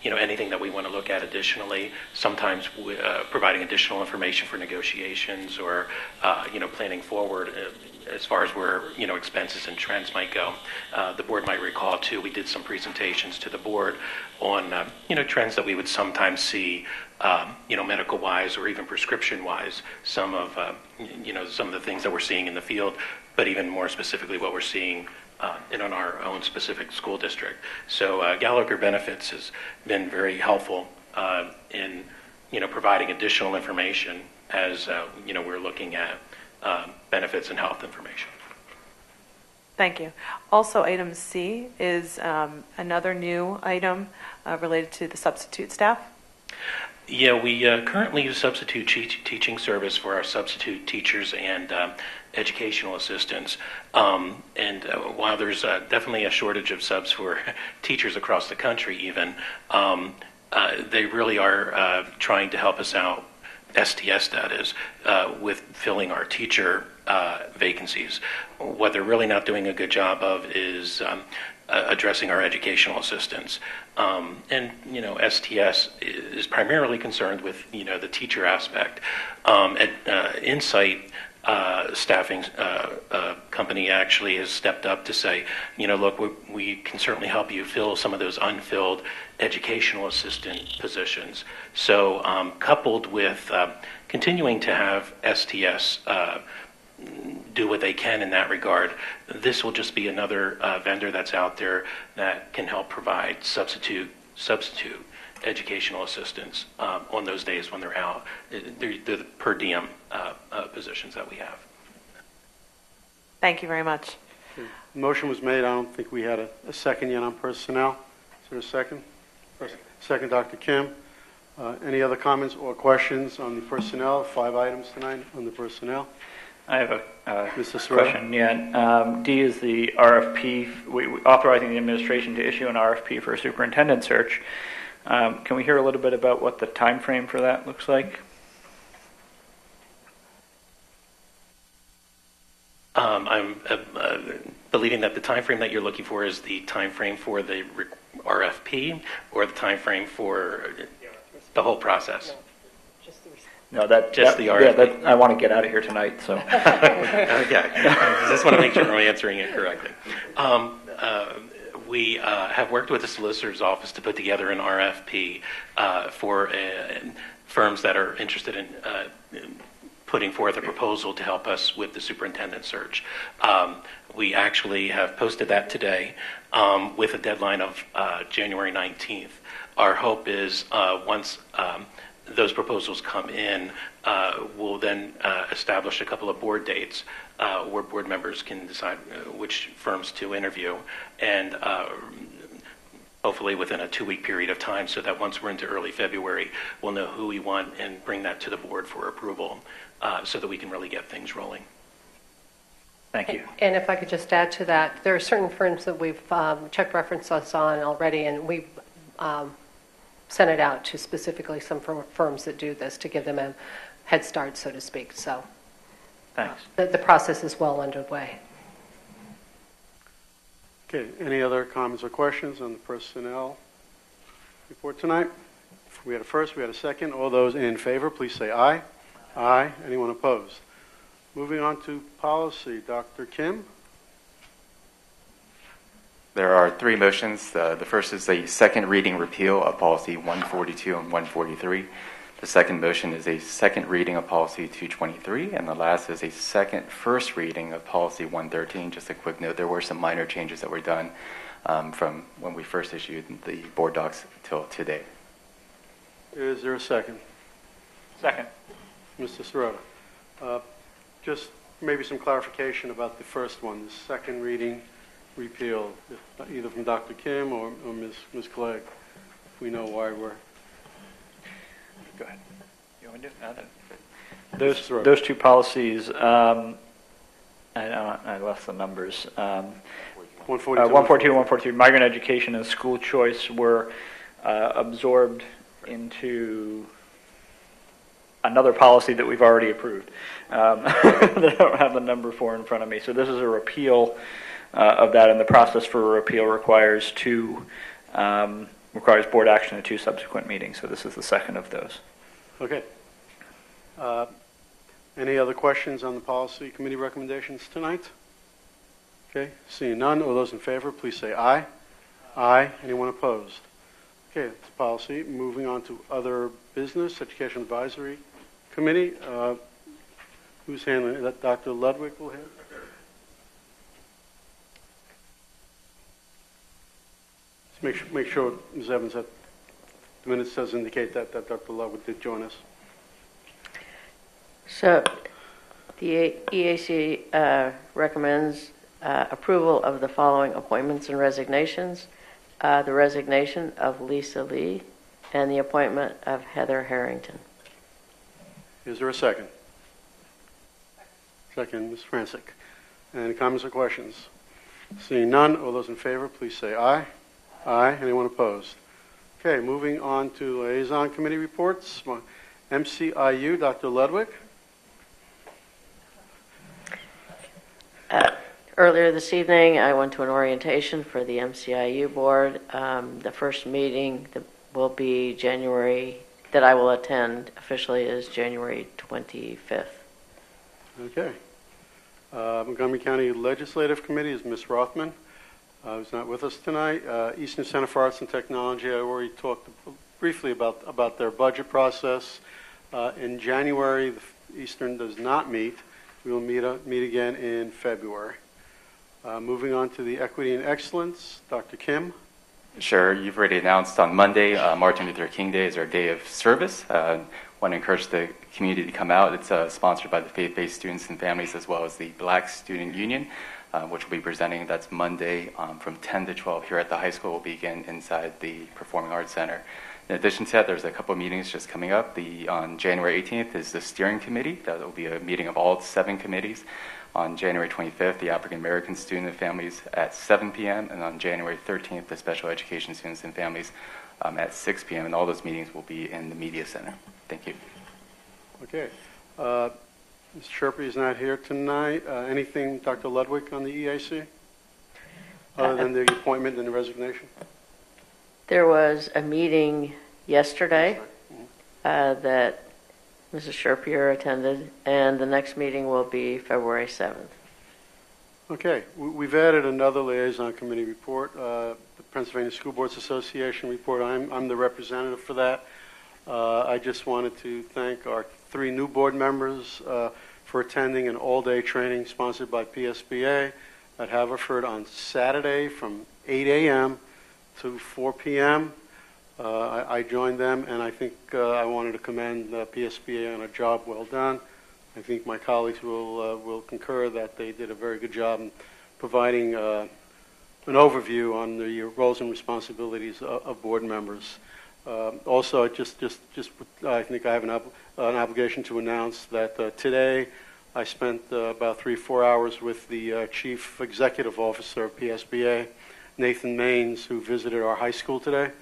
anything that we want to look at additionally, sometimes providing additional information for negotiations or planning forward as far as where expenses and trends might go. The board might recall too, we did some presentations to the board on trends that we would sometimes see medical wise or even prescription wise, some of the things that we're seeing in the field, but even more specifically what we're seeing in our own specific school district. So Gallagher Benefits has been very helpful in providing additional information as we're looking at benefits and health information. Thank you. Also, item C is another new item related to the substitute staff. Yeah, we currently use substitute teaching service for our substitute teachers and educational assistants. And while there's definitely a shortage of subs for teachers across the country even, they really are trying to help us out, STS that is, with filling our teacher vacancies. What they're really not doing a good job of is addressing our educational assistants. And, STS is primarily concerned with, the teacher aspect. At Insight, staffing company actually has stepped up to say, look, we can certainly help you fill some of those unfilled educational assistant positions. So coupled with continuing to have STS do what they can in that regard, this will just be another vendor that's out there that can help provide substitute educational assistants on those days when they're out. They're the per diem positions that we have. Thank you very much. Motion was made. I don't think we had a second yet on personnel. Is there a second? Second, Dr. Kim. Any other comments or questions on the personnel? 5 items tonight on the personnel. I have a question. Yeah, D is the RFP, authorizing the administration to issue an RFP for a superintendent search. Can we hear a little bit about what the time frame for that looks like? I'm believing that the time frame that you're looking for is the time frame for the RFP or the time frame for the whole process. No, the RFP. Yeah, I want to get out of here tonight, so. Okay. I just want to make sure I'm answering it correctly. We have worked with the solicitor's office to put together an RFP for firms that are interested in putting forth a proposal to help us with the superintendent search. We actually have posted that today with a deadline of January 19th. Our hope is once those proposals come in, we'll then establish a couple of board dates where board members can decide which firms to interview, and hopefully within a 2-week period of time, so that once we're into early February, we'll know who we want and bring that to the board for approval so that we can really get things rolling. Thank you. And if I could just add to that, there are certain firms that we've checked references on already, and we've sent it out to specifically some firms that do this to give them a head start, so to speak. So thanks. The process is well underway. Okay, any other comments or questions on the personnel report tonight? We had a first, we had a second. All those in favor, please say aye. Aye. Anyone opposed? Moving on to policy. Dr. Kim? There are 3 motions. The first is a second reading repeal of policy 142 and 143. The second motion is a second reading of policy 223, and the last is a first reading of policy 113. Just a quick note, there were some minor changes that were done from when we first issued the board docs till today. Is there a second? Second. Mr. Sirota. Just maybe some clarification about the first one, the second reading repeal, either from Dr. Kim or Ms. Clegg, if we know why we're... Go ahead. You want to do it? Those 2 policies, I lost the numbers. 142 and 143, migrant education and school choice were absorbed into another policy that we've already approved that I don't have the number for in front of me. So this is a repeal of that, and the process for a repeal requires board action at 2 subsequent meetings. So this is the second of those. Okay. Any other questions on the policy committee recommendations tonight? Okay, seeing none, all those in favor, please say aye. Aye. Anyone opposed? Okay, that's policy. Moving on to other business, Education Advisory Committee. Who's handling it? Dr. Ludwig will handle it. Make sure, Ms. Evans, that the minutes does indicate that Dr. Ludwig did join us. So the EAC recommends approval of the following appointments and resignations. The resignation of Lisa Lee and the appointment of Heather Harrington. Is there a second? Second, Ms. Francis. Any comments or questions? Seeing none, all those in favor, please say aye. Aye. Anyone opposed? Okay, moving on to liaison committee reports. MCIU, Dr. Ludwig. Earlier this evening, I went to an orientation for the MCIU board. The first meeting that will be that I will attend officially is January 25th. Okay. Montgomery County Legislative Committee is Ms. Rothman, who's not with us tonight. Eastern Center for Arts and Technology, I already talked briefly about their budget process. In January, Eastern does not meet. We will meet again in February. Moving on to the Equity and Excellence, Dr. Kim. Sure. You've already announced on Monday, Martin Luther King Day is our day of service. Want to encourage the community to come out. It's sponsored by the Faith-Based Students and Families as well as the Black Student Union, which will be presenting. That's Monday from 10 to 12 here at the high school. Will begin inside the Performing Arts Center. In addition to that, there's a couple of meetings just coming up. On January 18th is the steering committee. That will be a meeting of all 7 committees. On January 25th, the African American Student and Families at 7 p.m. And on January 13th, the Special Education Students and Families at 6 p.m. And all those meetings will be in the Media Center. Thank you. Okay. Mr. Sherpy is not here tonight. Anything, Dr. Ludwig, on the EAC? Other than the appointment and the resignation? There was a meeting yesterday that Mrs. Sherpier attended, and the next meeting will be February 7th. Okay. We've added another liaison committee report, the Pennsylvania School Boards Association report. I'm the representative for that. I just wanted to thank our 3 new board members for attending an all-day training sponsored by PSBA at Haverford on Saturday from 8 a.m. to 4 p.m. I joined them, and I think I wanted to commend PSBA on a job well done. I think my colleagues will concur that they did a very good job in providing an overview on the roles and responsibilities of board members. Also, I think I have an obligation to announce that today I spent about 3-4 hours with the Chief Executive Officer of PSBA, Nathan Maines, who visited our high school today,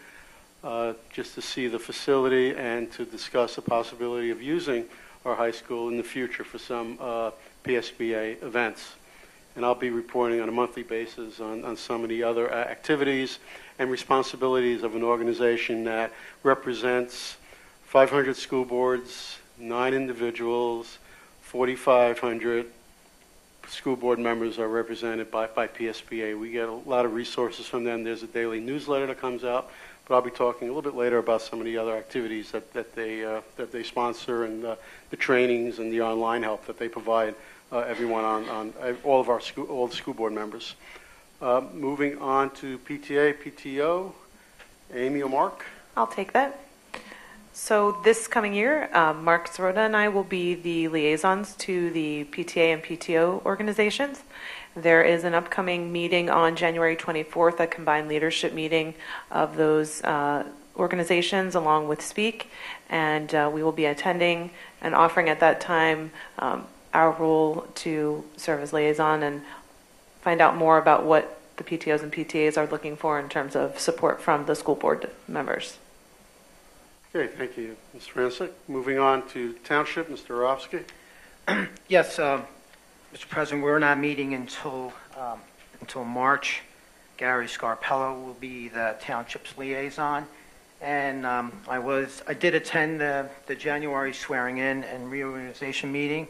just to see the facility and to discuss the possibility of using our high school in the future for some PSBA events. And I'll be reporting on a monthly basis on some of the other activities and responsibilities of an organization that represents 500 school boards, 9 individuals, 4,500 school board members are represented by PSBA. We get a lot of resources from them. There's a daily newsletter that comes out, but I'll be talking a little bit later about some of the other activities that they sponsor and the trainings and the online help that they provide everyone on all of all the school board members. Moving on to PTA, PTO, Amy or Mark? I'll take that. So this coming year, Mark Sirota and I will be the liaisons to the PTA and PTO organizations. There is an upcoming meeting on January 24th, a combined leadership meeting of those organizations along with Speak, and we will be attending and offering at that time our role to serve as liaison and find out more about what the PTOs and PTAs are looking for in terms of support from the school board members. Okay, thank you, Ms. Francis. Moving on to Township, Mr. Orofsky. Yes, Mr. President, we're not meeting until March. Gary Scarpello will be the Township's liaison. And I did attend the January swearing in and reorganization meeting,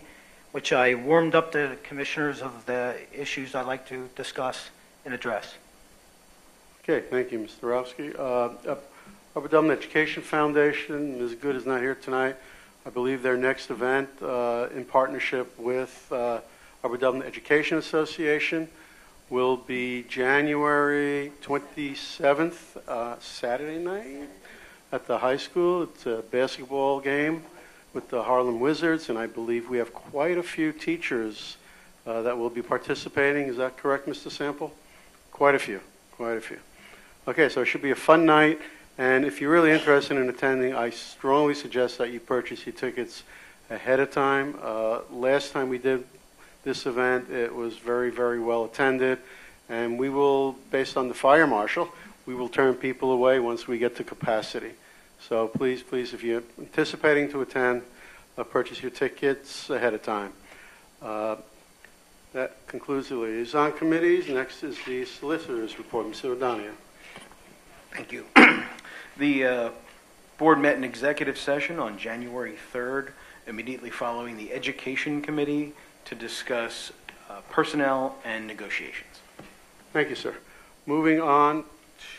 which I warmed up the commissioners of the issues I'd like to discuss and address. Okay, thank you, Mr. Orofsky. Upper Dublin Education Foundation, Ms. Good is not here tonight. I believe their next event in partnership with Upper Dublin Education Association will be January 27th, Saturday night at the high school. It's a basketball game with the Harlem Wizards, and I believe we have quite a few teachers that will be participating. Is that correct, Mr. Sample? Quite a few, quite a few. Okay, so it should be a fun night, and if you're really interested in attending, I strongly suggest that you purchase your tickets ahead of time. Last time we did this event, it was very, very well attended, and we will, based on the fire marshal, we will turn people away once we get to capacity. So please, please, if you're anticipating to attend, purchase your tickets ahead of time. That concludes the liaison committees. Next is the solicitor's report. Mr. O'Donoghue. Thank you. The board met in executive session on January 3rd, immediately following the Education Committee, to discuss personnel and negotiations. Thank you, sir. Moving on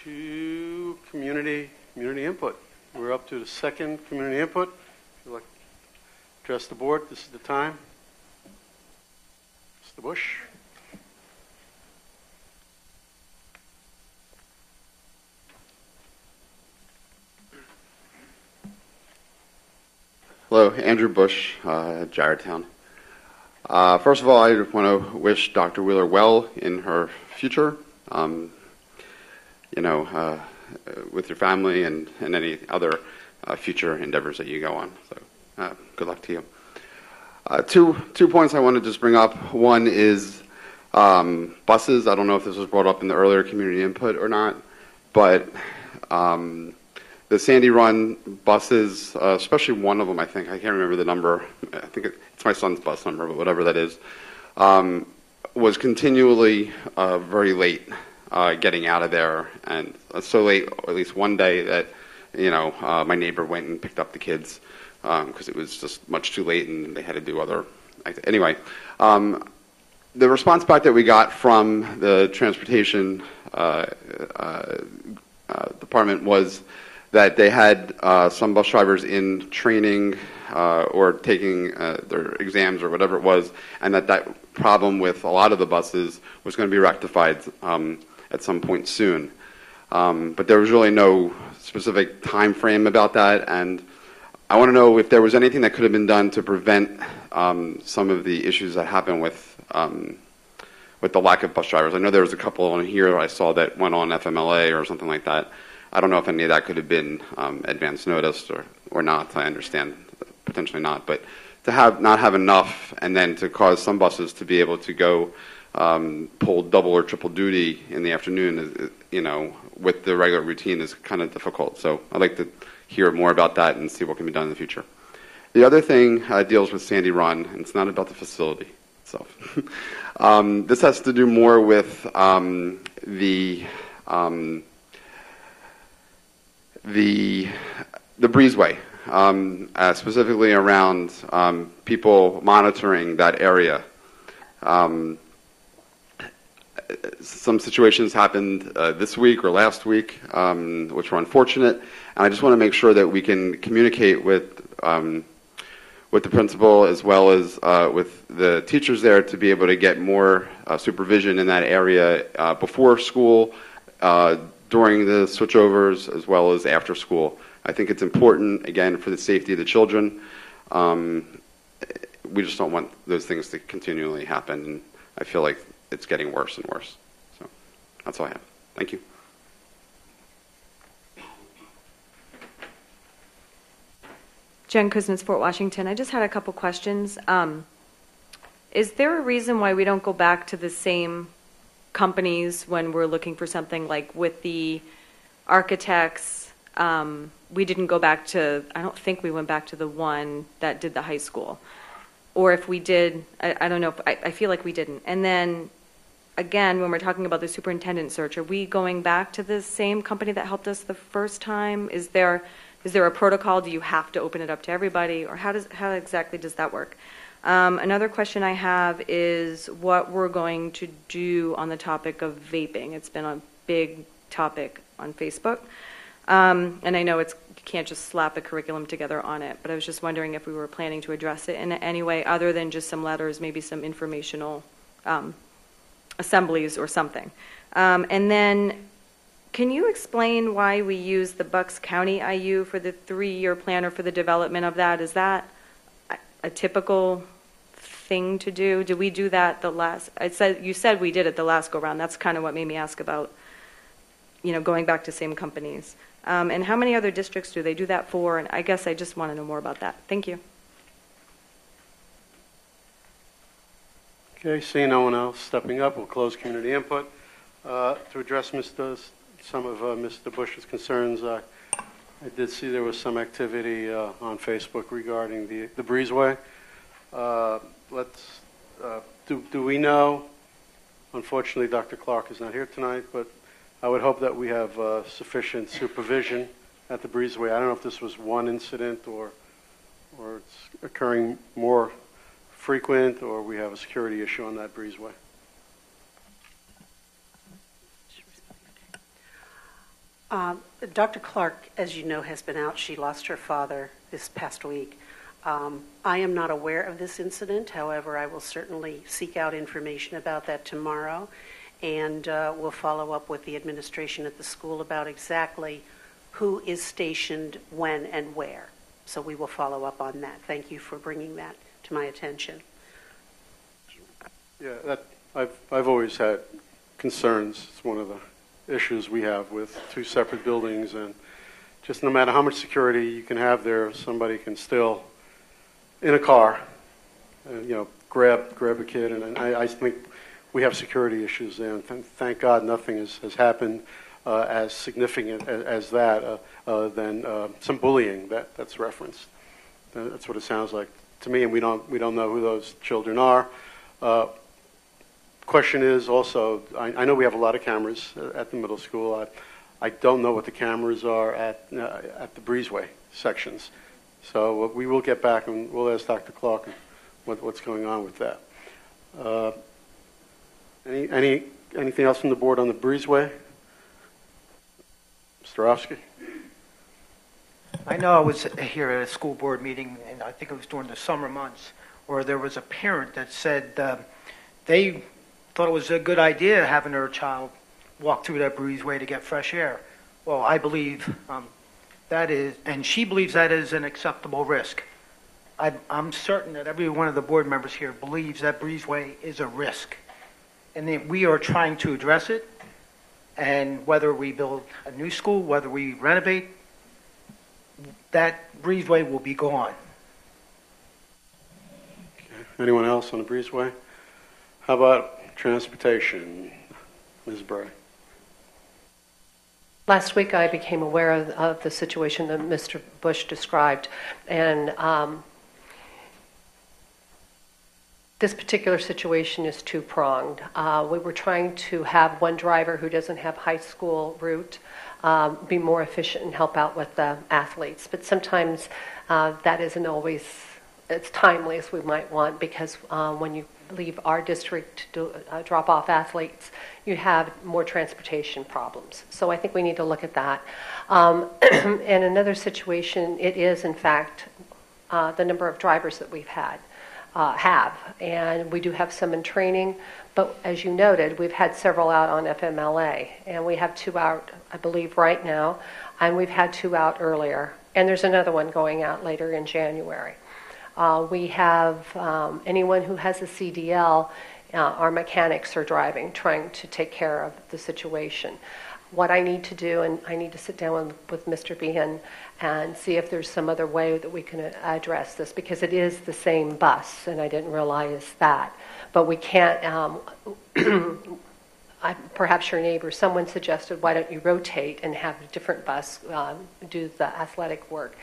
to community input. We're up to the second community input. If you'd like to address the board, this is the time. Mr. Bush. Hello, Andrew Bush, Gyrotown. First of all, I want to wish Dr. Wheeler well in her future, with your family and any other future endeavors that you go on. So good luck to you. Two points I want to just bring up. One is buses. I don't know if this was brought up in the earlier community input or not, but the Sandy Run buses, especially one of them, I think, I can't remember the number, I think it's my son's bus number, but whatever that is, was continually very late getting out of there, and so late, or at least one day, that my neighbor went and picked up the kids because it was just much too late and they had to do other. Anyway, the response back that we got from the transportation department was that they had some bus drivers in training or taking their exams or whatever it was, and that problem with a lot of the buses was going to be rectified at some point soon. But there was really no specific time frame about that, and I want to know if there was anything that could have been done to prevent some of the issues that happened with the lack of bus drivers. I know there was a couple on here that I saw that went on FMLA or something like that. I don't know if any of that could have been advance noticed or not. I understand potentially not, but to not have enough and then to cause some buses to be able to go pull double or triple duty in the afternoon, with the regular routine is kind of difficult. So I'd like to hear more about that and see what can be done in the future. The other thing deals with Sandy Run, and it's not about the facility itself. This has to do more with the breezeway, specifically around people monitoring that area. Some situations happened this week or last week, which were unfortunate, and I just want to make sure that we can communicate with the principal as well as with the teachers there to be able to get more supervision in that area before school, during the switchovers, as well as after school. I think it's important, again, for the safety of the children. We just don't want those things to continually happen, and I feel like it's getting worse and worse. So that's all I have. Thank you. Jen Kuznets, Fort Washington. I just had a couple questions. Is there a reason why we don't go back to the same companies when we're looking for something, like with the architects? We didn't go back to, I don't think we went back to the one that did the high school. Or if we did, I don't know, I feel like we didn't. And then, again, when we're talking about the superintendent search, are we going back to the same company that helped us the first time? Is there a protocol? Do you have to open it up to everybody? Or how exactly does that work? Another question I have is what we're going to do on the topic of vaping. It's been a big topic on Facebook. And I know you can't just slap a curriculum together on it, but I was just wondering if we were planning to address it in any way other than just some letters, maybe some informational assemblies or something. And then can you explain why we use the Bucks County IU for the 3-year plan or for the development of that? Is that a typical thing to do? Did we do that the last, you said we did it the last go-round. That's kind of what made me ask about, going back to same companies. And how many other districts do they do that for? And I guess I just want to know more about that. Thank you. Okay, seeing no one else stepping up, we'll close community input. To address some of Mr. Bush's concerns, I did see there was some activity on Facebook regarding the breezeway. Do we know? Unfortunately, Dr. Clark is not here tonight, but I would hope that we have sufficient supervision at the breezeway. I don't know if this was one incident or it's occurring more frequent, or we have a security issue on that breezeway. Dr. Clark, as you know, has been out. She lost her father this past week. I am not aware of this incident. However, I will certainly seek out information about that tomorrow, and we'll follow up with the administration at the school about exactly who is stationed when and where. So we will follow up on that. Thank you for bringing that to my attention. Yeah, I've always had concerns. It's one of the issues we have with two separate buildings, and just no matter how much security you can have there, somebody can still, in a car, grab a kid, and I think we have security issues there, and thank God nothing has happened as significant as that, than some bullying that's referenced. That's what it sounds like to me, and we don't know who those children are. Question is also, I know we have a lot of cameras at the middle school. I don't know what the cameras are at the breezeway sections. So we will get back and we'll ask Dr. Clark what's going on with that. Anything else from the board on the breezeway? Mr. Ofsky? I know I was here at a school board meeting, and I think it was during the summer months, where there was a parent that said they thought it was a good idea having their child walk through that breezeway to get fresh air. Well, I believe that is, and she believes that is an acceptable risk. I'm certain that every one of the board members here believes that breezeway is a risk, and that we are trying to address it. And whether we build a new school, whether we renovate, that breezeway will be gone. Okay. Anyone else on the breezeway? How about transportation? Ms. Bray. Last week I became aware of the situation that Mr. Bush described, and this particular situation is two-pronged. We were trying to have one driver who doesn't have high school route be more efficient and help out with the athletes, but sometimes that isn't always as timely as we might want, because when you leave our district to drop off athletes, you have more transportation problems. So I think we need to look at that. And another situation, it is in fact the number of drivers that we've had. And we do have some in training, but as you noted, we've had several out on FMLA, and we have 2 out, I believe, right now, and we've had 2 out earlier, and there's another one going out later in January. We have anyone who has a CDL, our mechanics are driving, trying to take care of the situation. What I need to do, and I need to sit down with Mr. Behan and see if there's some other way that we can address this, because it is the same bus, and I didn't realize that. But we can't, perhaps your neighbor, someone suggested, why don't you rotate and have a different bus do the athletic work.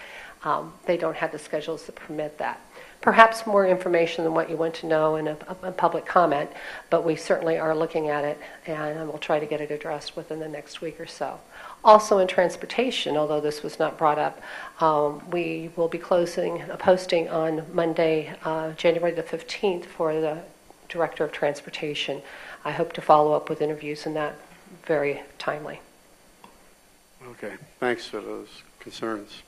They don't have the schedules that permit that. Perhaps more information than what you want to know in a public comment, but we certainly are looking at it, and we'll try to get it addressed within the next week or so. Also in transportation, although this was not brought up, we will be closing a posting on Monday, January the 15th for the Director of Transportation. I hope to follow up with interviews in that very timely. Okay, thanks for those concerns.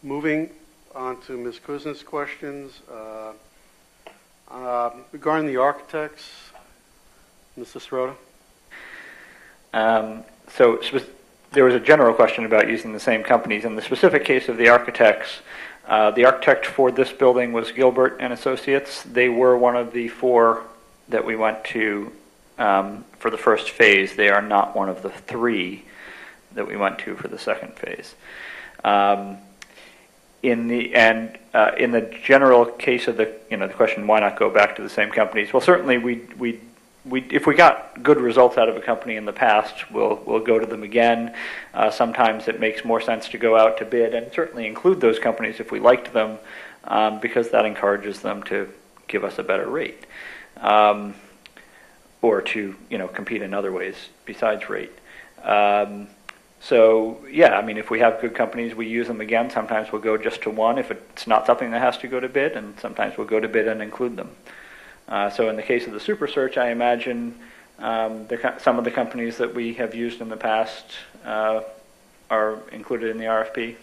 Moving on to Ms. Kuznet's questions. Regarding the architects, Mr. Sirota? So there was a general question about using the same companies. In the specific case of the architects, The architect for this building was Gilbert and Associates. They were one of the 4 that we went to for the first phase. They are not one of the 3 that we went to for the second phase. In the general case of the question, why not go back to the same companies? Well, certainly if we got good results out of a company in the past, we'll go to them again. Sometimes it makes more sense to go out to bid and certainly include those companies if we liked them, because that encourages them to give us a better rate, or to compete in other ways besides rate. So yeah, I mean, if we have good companies, we use them again. Sometimes we'll go just to one if it's not something that has to go to bid, and sometimes we'll go to bid and include them. So in the case of the Super Search, I imagine some of the companies that we have used in the past are included in the RFP.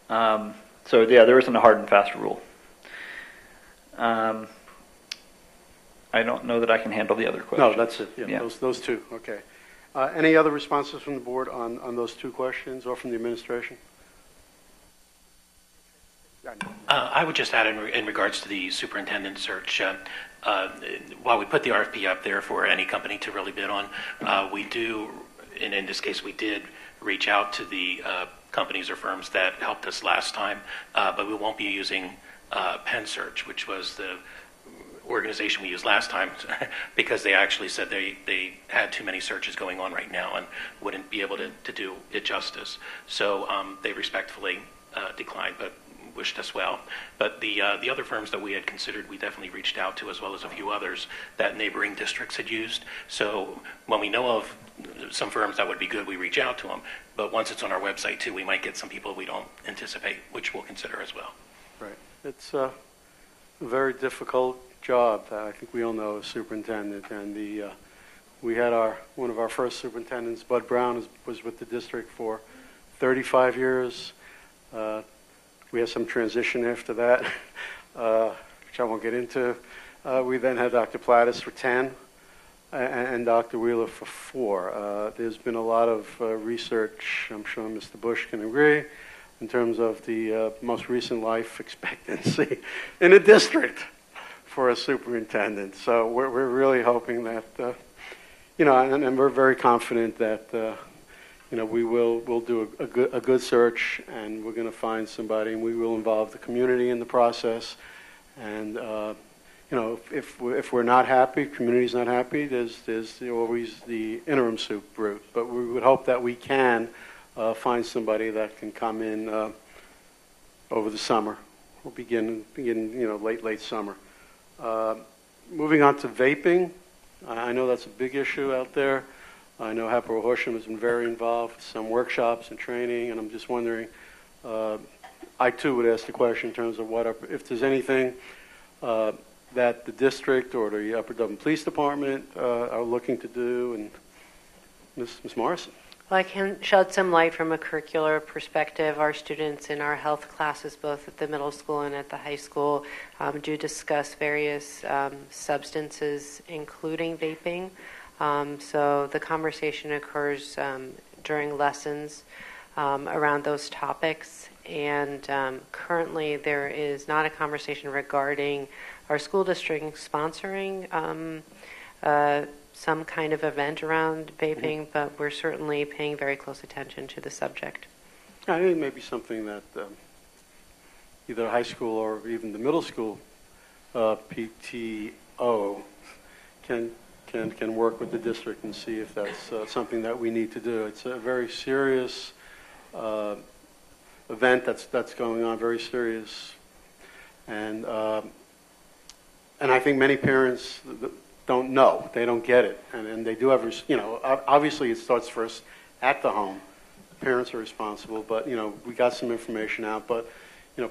So yeah, there isn't a hard and fast rule. I don't know that I can handle the other questions. No, that's it. Yeah. Those 2. Okay. Any other responses from the board on those 2 questions, or from the administration? I would just add in regards to the superintendent search, while we put the RFP up there for any company to really bid on, we do, and in this case we did reach out to the companies or firms that helped us last time, but we won't be using PenSearch, which was the organization we used last time, because they actually said they had too many searches going on right now and wouldn't be able to do it justice. So they respectfully declined, but wished us well. But the other firms that we had considered, we definitely reached out to, as well as a few others that neighboring districts had used. So when we know of some firms that would be good, we reach out to them. But once it's on our website too, we might get some people we don't anticipate, which we'll consider as well. Right. It's a very difficult job. I think we all know as superintendent, and we had one of our first superintendents, Bud Brown, was with the district for 35 years. We had some transition after that, which I won't get into. We then had Dr. Plattis for 10, and Dr. Wheeler for 4. There's been a lot of research, I'm sure Mr. Bush can agree, in terms of the most recent life expectancy in the district for a superintendent. So we're really hoping that, and we're very confident that, we'll do a good search, and we're going to find somebody, and we will involve the community in the process. And if we're not happy, community's not happy, there's always the interim soup route. But we would hope that we can find somebody that can come in over the summer. We'll begin late summer. Moving on to vaping, I know that's a big issue out there. I know Hapoel Horsham has been very involved with some workshops and training, and I'm just wondering, I too would ask the question in terms of if there's anything that the district or the Upper Dublin Police Department are looking to do. And Ms. Morrison. Well, I can shed some light from a curricular perspective. Our students in our health classes, both at the middle school and at the high school, do discuss various substances, including vaping. So the conversation occurs during lessons around those topics. And currently there is not a conversation regarding our school district sponsoring some kind of event around vaping, but we're certainly paying very close attention to the subject. I think it may be something that either high school or even the middle school PTO can work with the district and see if that's something that we need to do. It's a very serious event that's going on, very serious, and I think many parents don't know, they don't get it, and they do have, obviously it starts first at the home. Parents are responsible, but we got some information out, but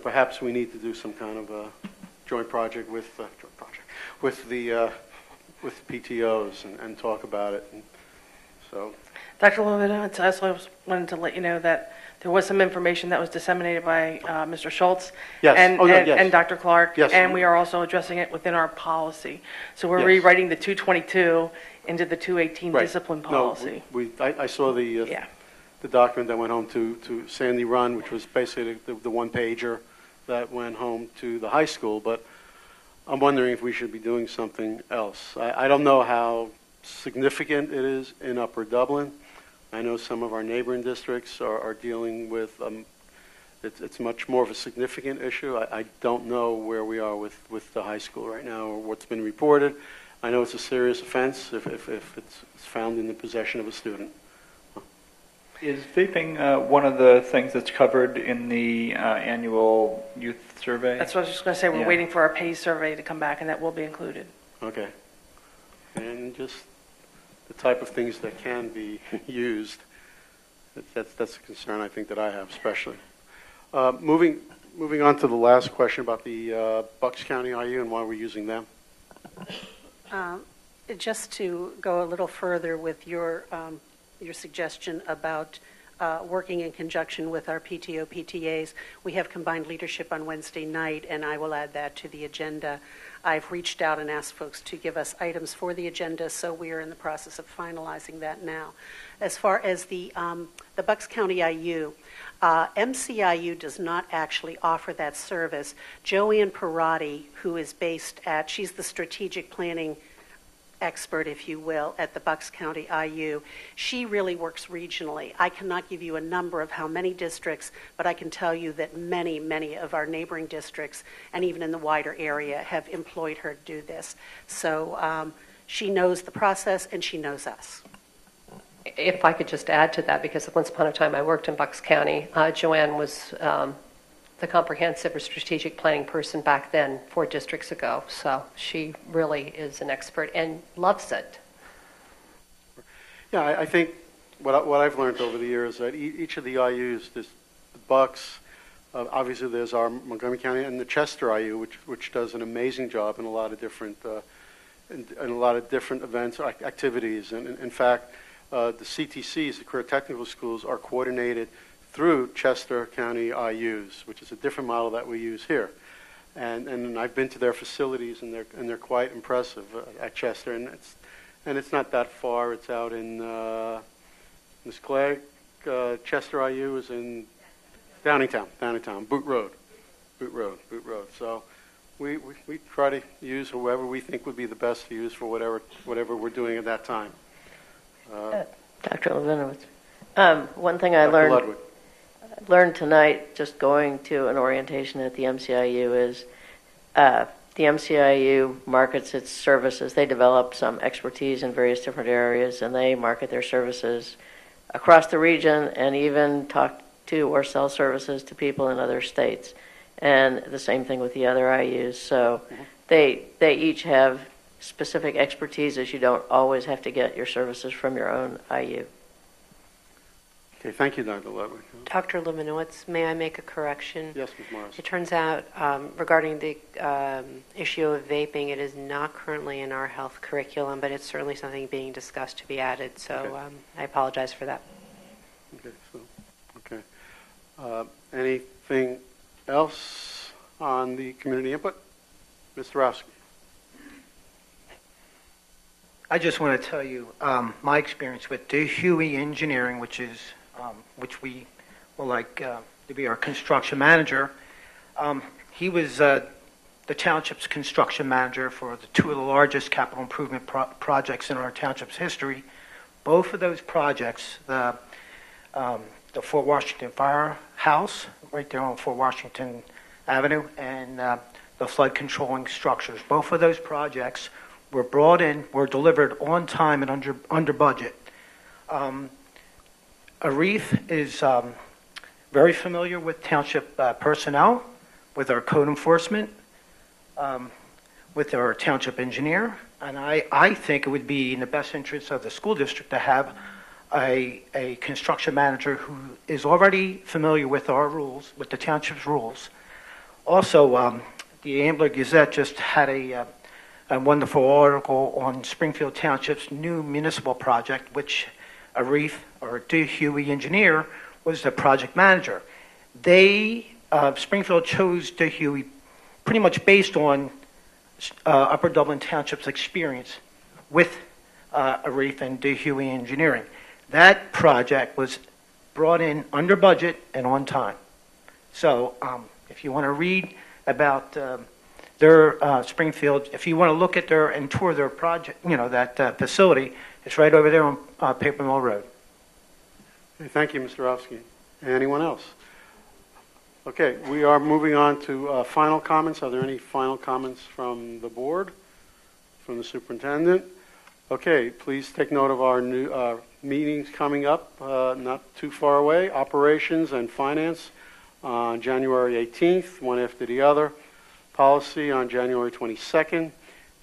perhaps we need to do some kind of a joint project with the PTOs and talk about it. And so, Dr. Lovett, I also wanted to let you know that there was some information that was disseminated by Mr. Schultz and Dr. Clark, and we are also addressing it within our policy. So we're rewriting the 222 into the 218 discipline policy. No, I saw the the document that went home to Sandy Run, which was basically the one-pager that went home to the high school, but I'm wondering if we should be doing something else. I don't know how significant it is in Upper Dublin. I know some of our neighboring districts are dealing with, it's much more of a significant issue. I don't know where we are with the high school right now or what's been reported. I know it's a serious offense if it's found in the possession of a student. Is vaping one of the things that's covered in the annual youth survey? That's what I was just going to say. We're waiting for our pay survey to come back, and that will be included. Okay. And just the type of things that can be used, that's a concern I think that I have especially. Moving on to the last question about the Bucks County IU and why we're using them. Just to go a little further with your suggestion about working in conjunction with our PTO, PTAs. We have combined leadership on Wednesday night, and I will add that to the agenda. I've reached out and asked folks to give us items for the agenda, so we are in the process of finalizing that now. As far as the Bucks County IU, MCIU does not actually offer that service. Joanne Parati, who is based at, she's the strategic planning expert, if you will, at the Bucks County IU. She really works regionally. I cannot give you a number of how many districts, but I can tell you that many, many of our neighboring districts, and even in the wider area, have employed her to do this. So she knows the process, and she knows us. If I could just add to that, because once upon a time I worked in Bucks County, Joanne was the comprehensive or strategic planning person back then 4 districts ago. So she really is an expert and loves it. Yeah, I think what I've learned over the years that each of the IUs, the Bucks, obviously there's our Montgomery County and the Chester IU, which does an amazing job in a lot of different events, activities, and in fact, the CTCs, the Career Technical Schools, are coordinated through Chester County IUs, which is a different model that we use here. And I've been to their facilities, and they're quite impressive at Chester, and it's not that far. It's out in Ms. Clegg. Chester IU is in Downingtown, Boot Road. So we try to use whoever we think would be the best to use for whatever we're doing at that time. Dr. Levinowitz. One thing I learned tonight, just going to an orientation at the MCIU, is the MCIU markets its services. They develop some expertise in various different areas, and they market their services across the region and even talk to or sell services to people in other states. And the same thing with the other IUs. So they each have specific expertise, as you don't always have to get your services from your own IU. Okay, thank you, Dr. Ludwig. Dr. Levinowitz, may I make a correction? Yes, Ms. Morris. It turns out, regarding the issue of vaping, it is not currently in our health curriculum, but it's certainly something being discussed to be added. So okay. I apologize for that. Okay. Anything else on the community input? Mr. Rowski. I just want to tell you my experience with DeHuey Engineering, which we would like to be our construction manager. He was the township's construction manager for the 2 of the largest capital improvement projects in our township's history. Both of those projects, the Fort Washington Firehouse, right there on Fort Washington Avenue, and the flood controlling structures. Both of those projects were brought in, were delivered on time and under budget. Arif is very familiar with township personnel, with our code enforcement, with our township engineer, and I think it would be in the best interest of the school district to have a construction manager who is already familiar with our rules, with the township's rules. Also, the Ambler Gazette just had a wonderful article on Springfield Township's new municipal project, which Arif, or DeHuey Engineer, was the project manager. Springfield chose DeHuey pretty much based on Upper Dublin Township's experience with Arif and DeHuey Engineering. That project was brought in under budget and on time. So if you want to read about their Springfield, if you want to look at their and tour their project, that facility, it's right over there on Paper Mill Road. Okay, thank you, Mr. Rofsky. Anyone else? Okay, we are moving on to final comments. Are there any final comments from the board, from the superintendent? Okay, please take note of our new meetings coming up, not too far away. Operations and Finance on January 18th, one after the other. Policy on January 22nd.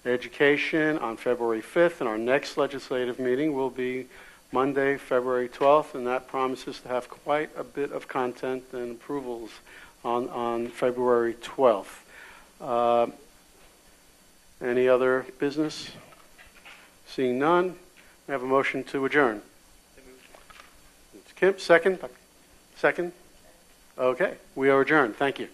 Education on February 5th. And our next legislative meeting will be Monday, February 12th, and that promises to have quite a bit of content and approvals on February 12th. Any other business? Seeing none, I have a motion to adjourn. It's Kemp, second? Second? Okay, we are adjourned. Thank you.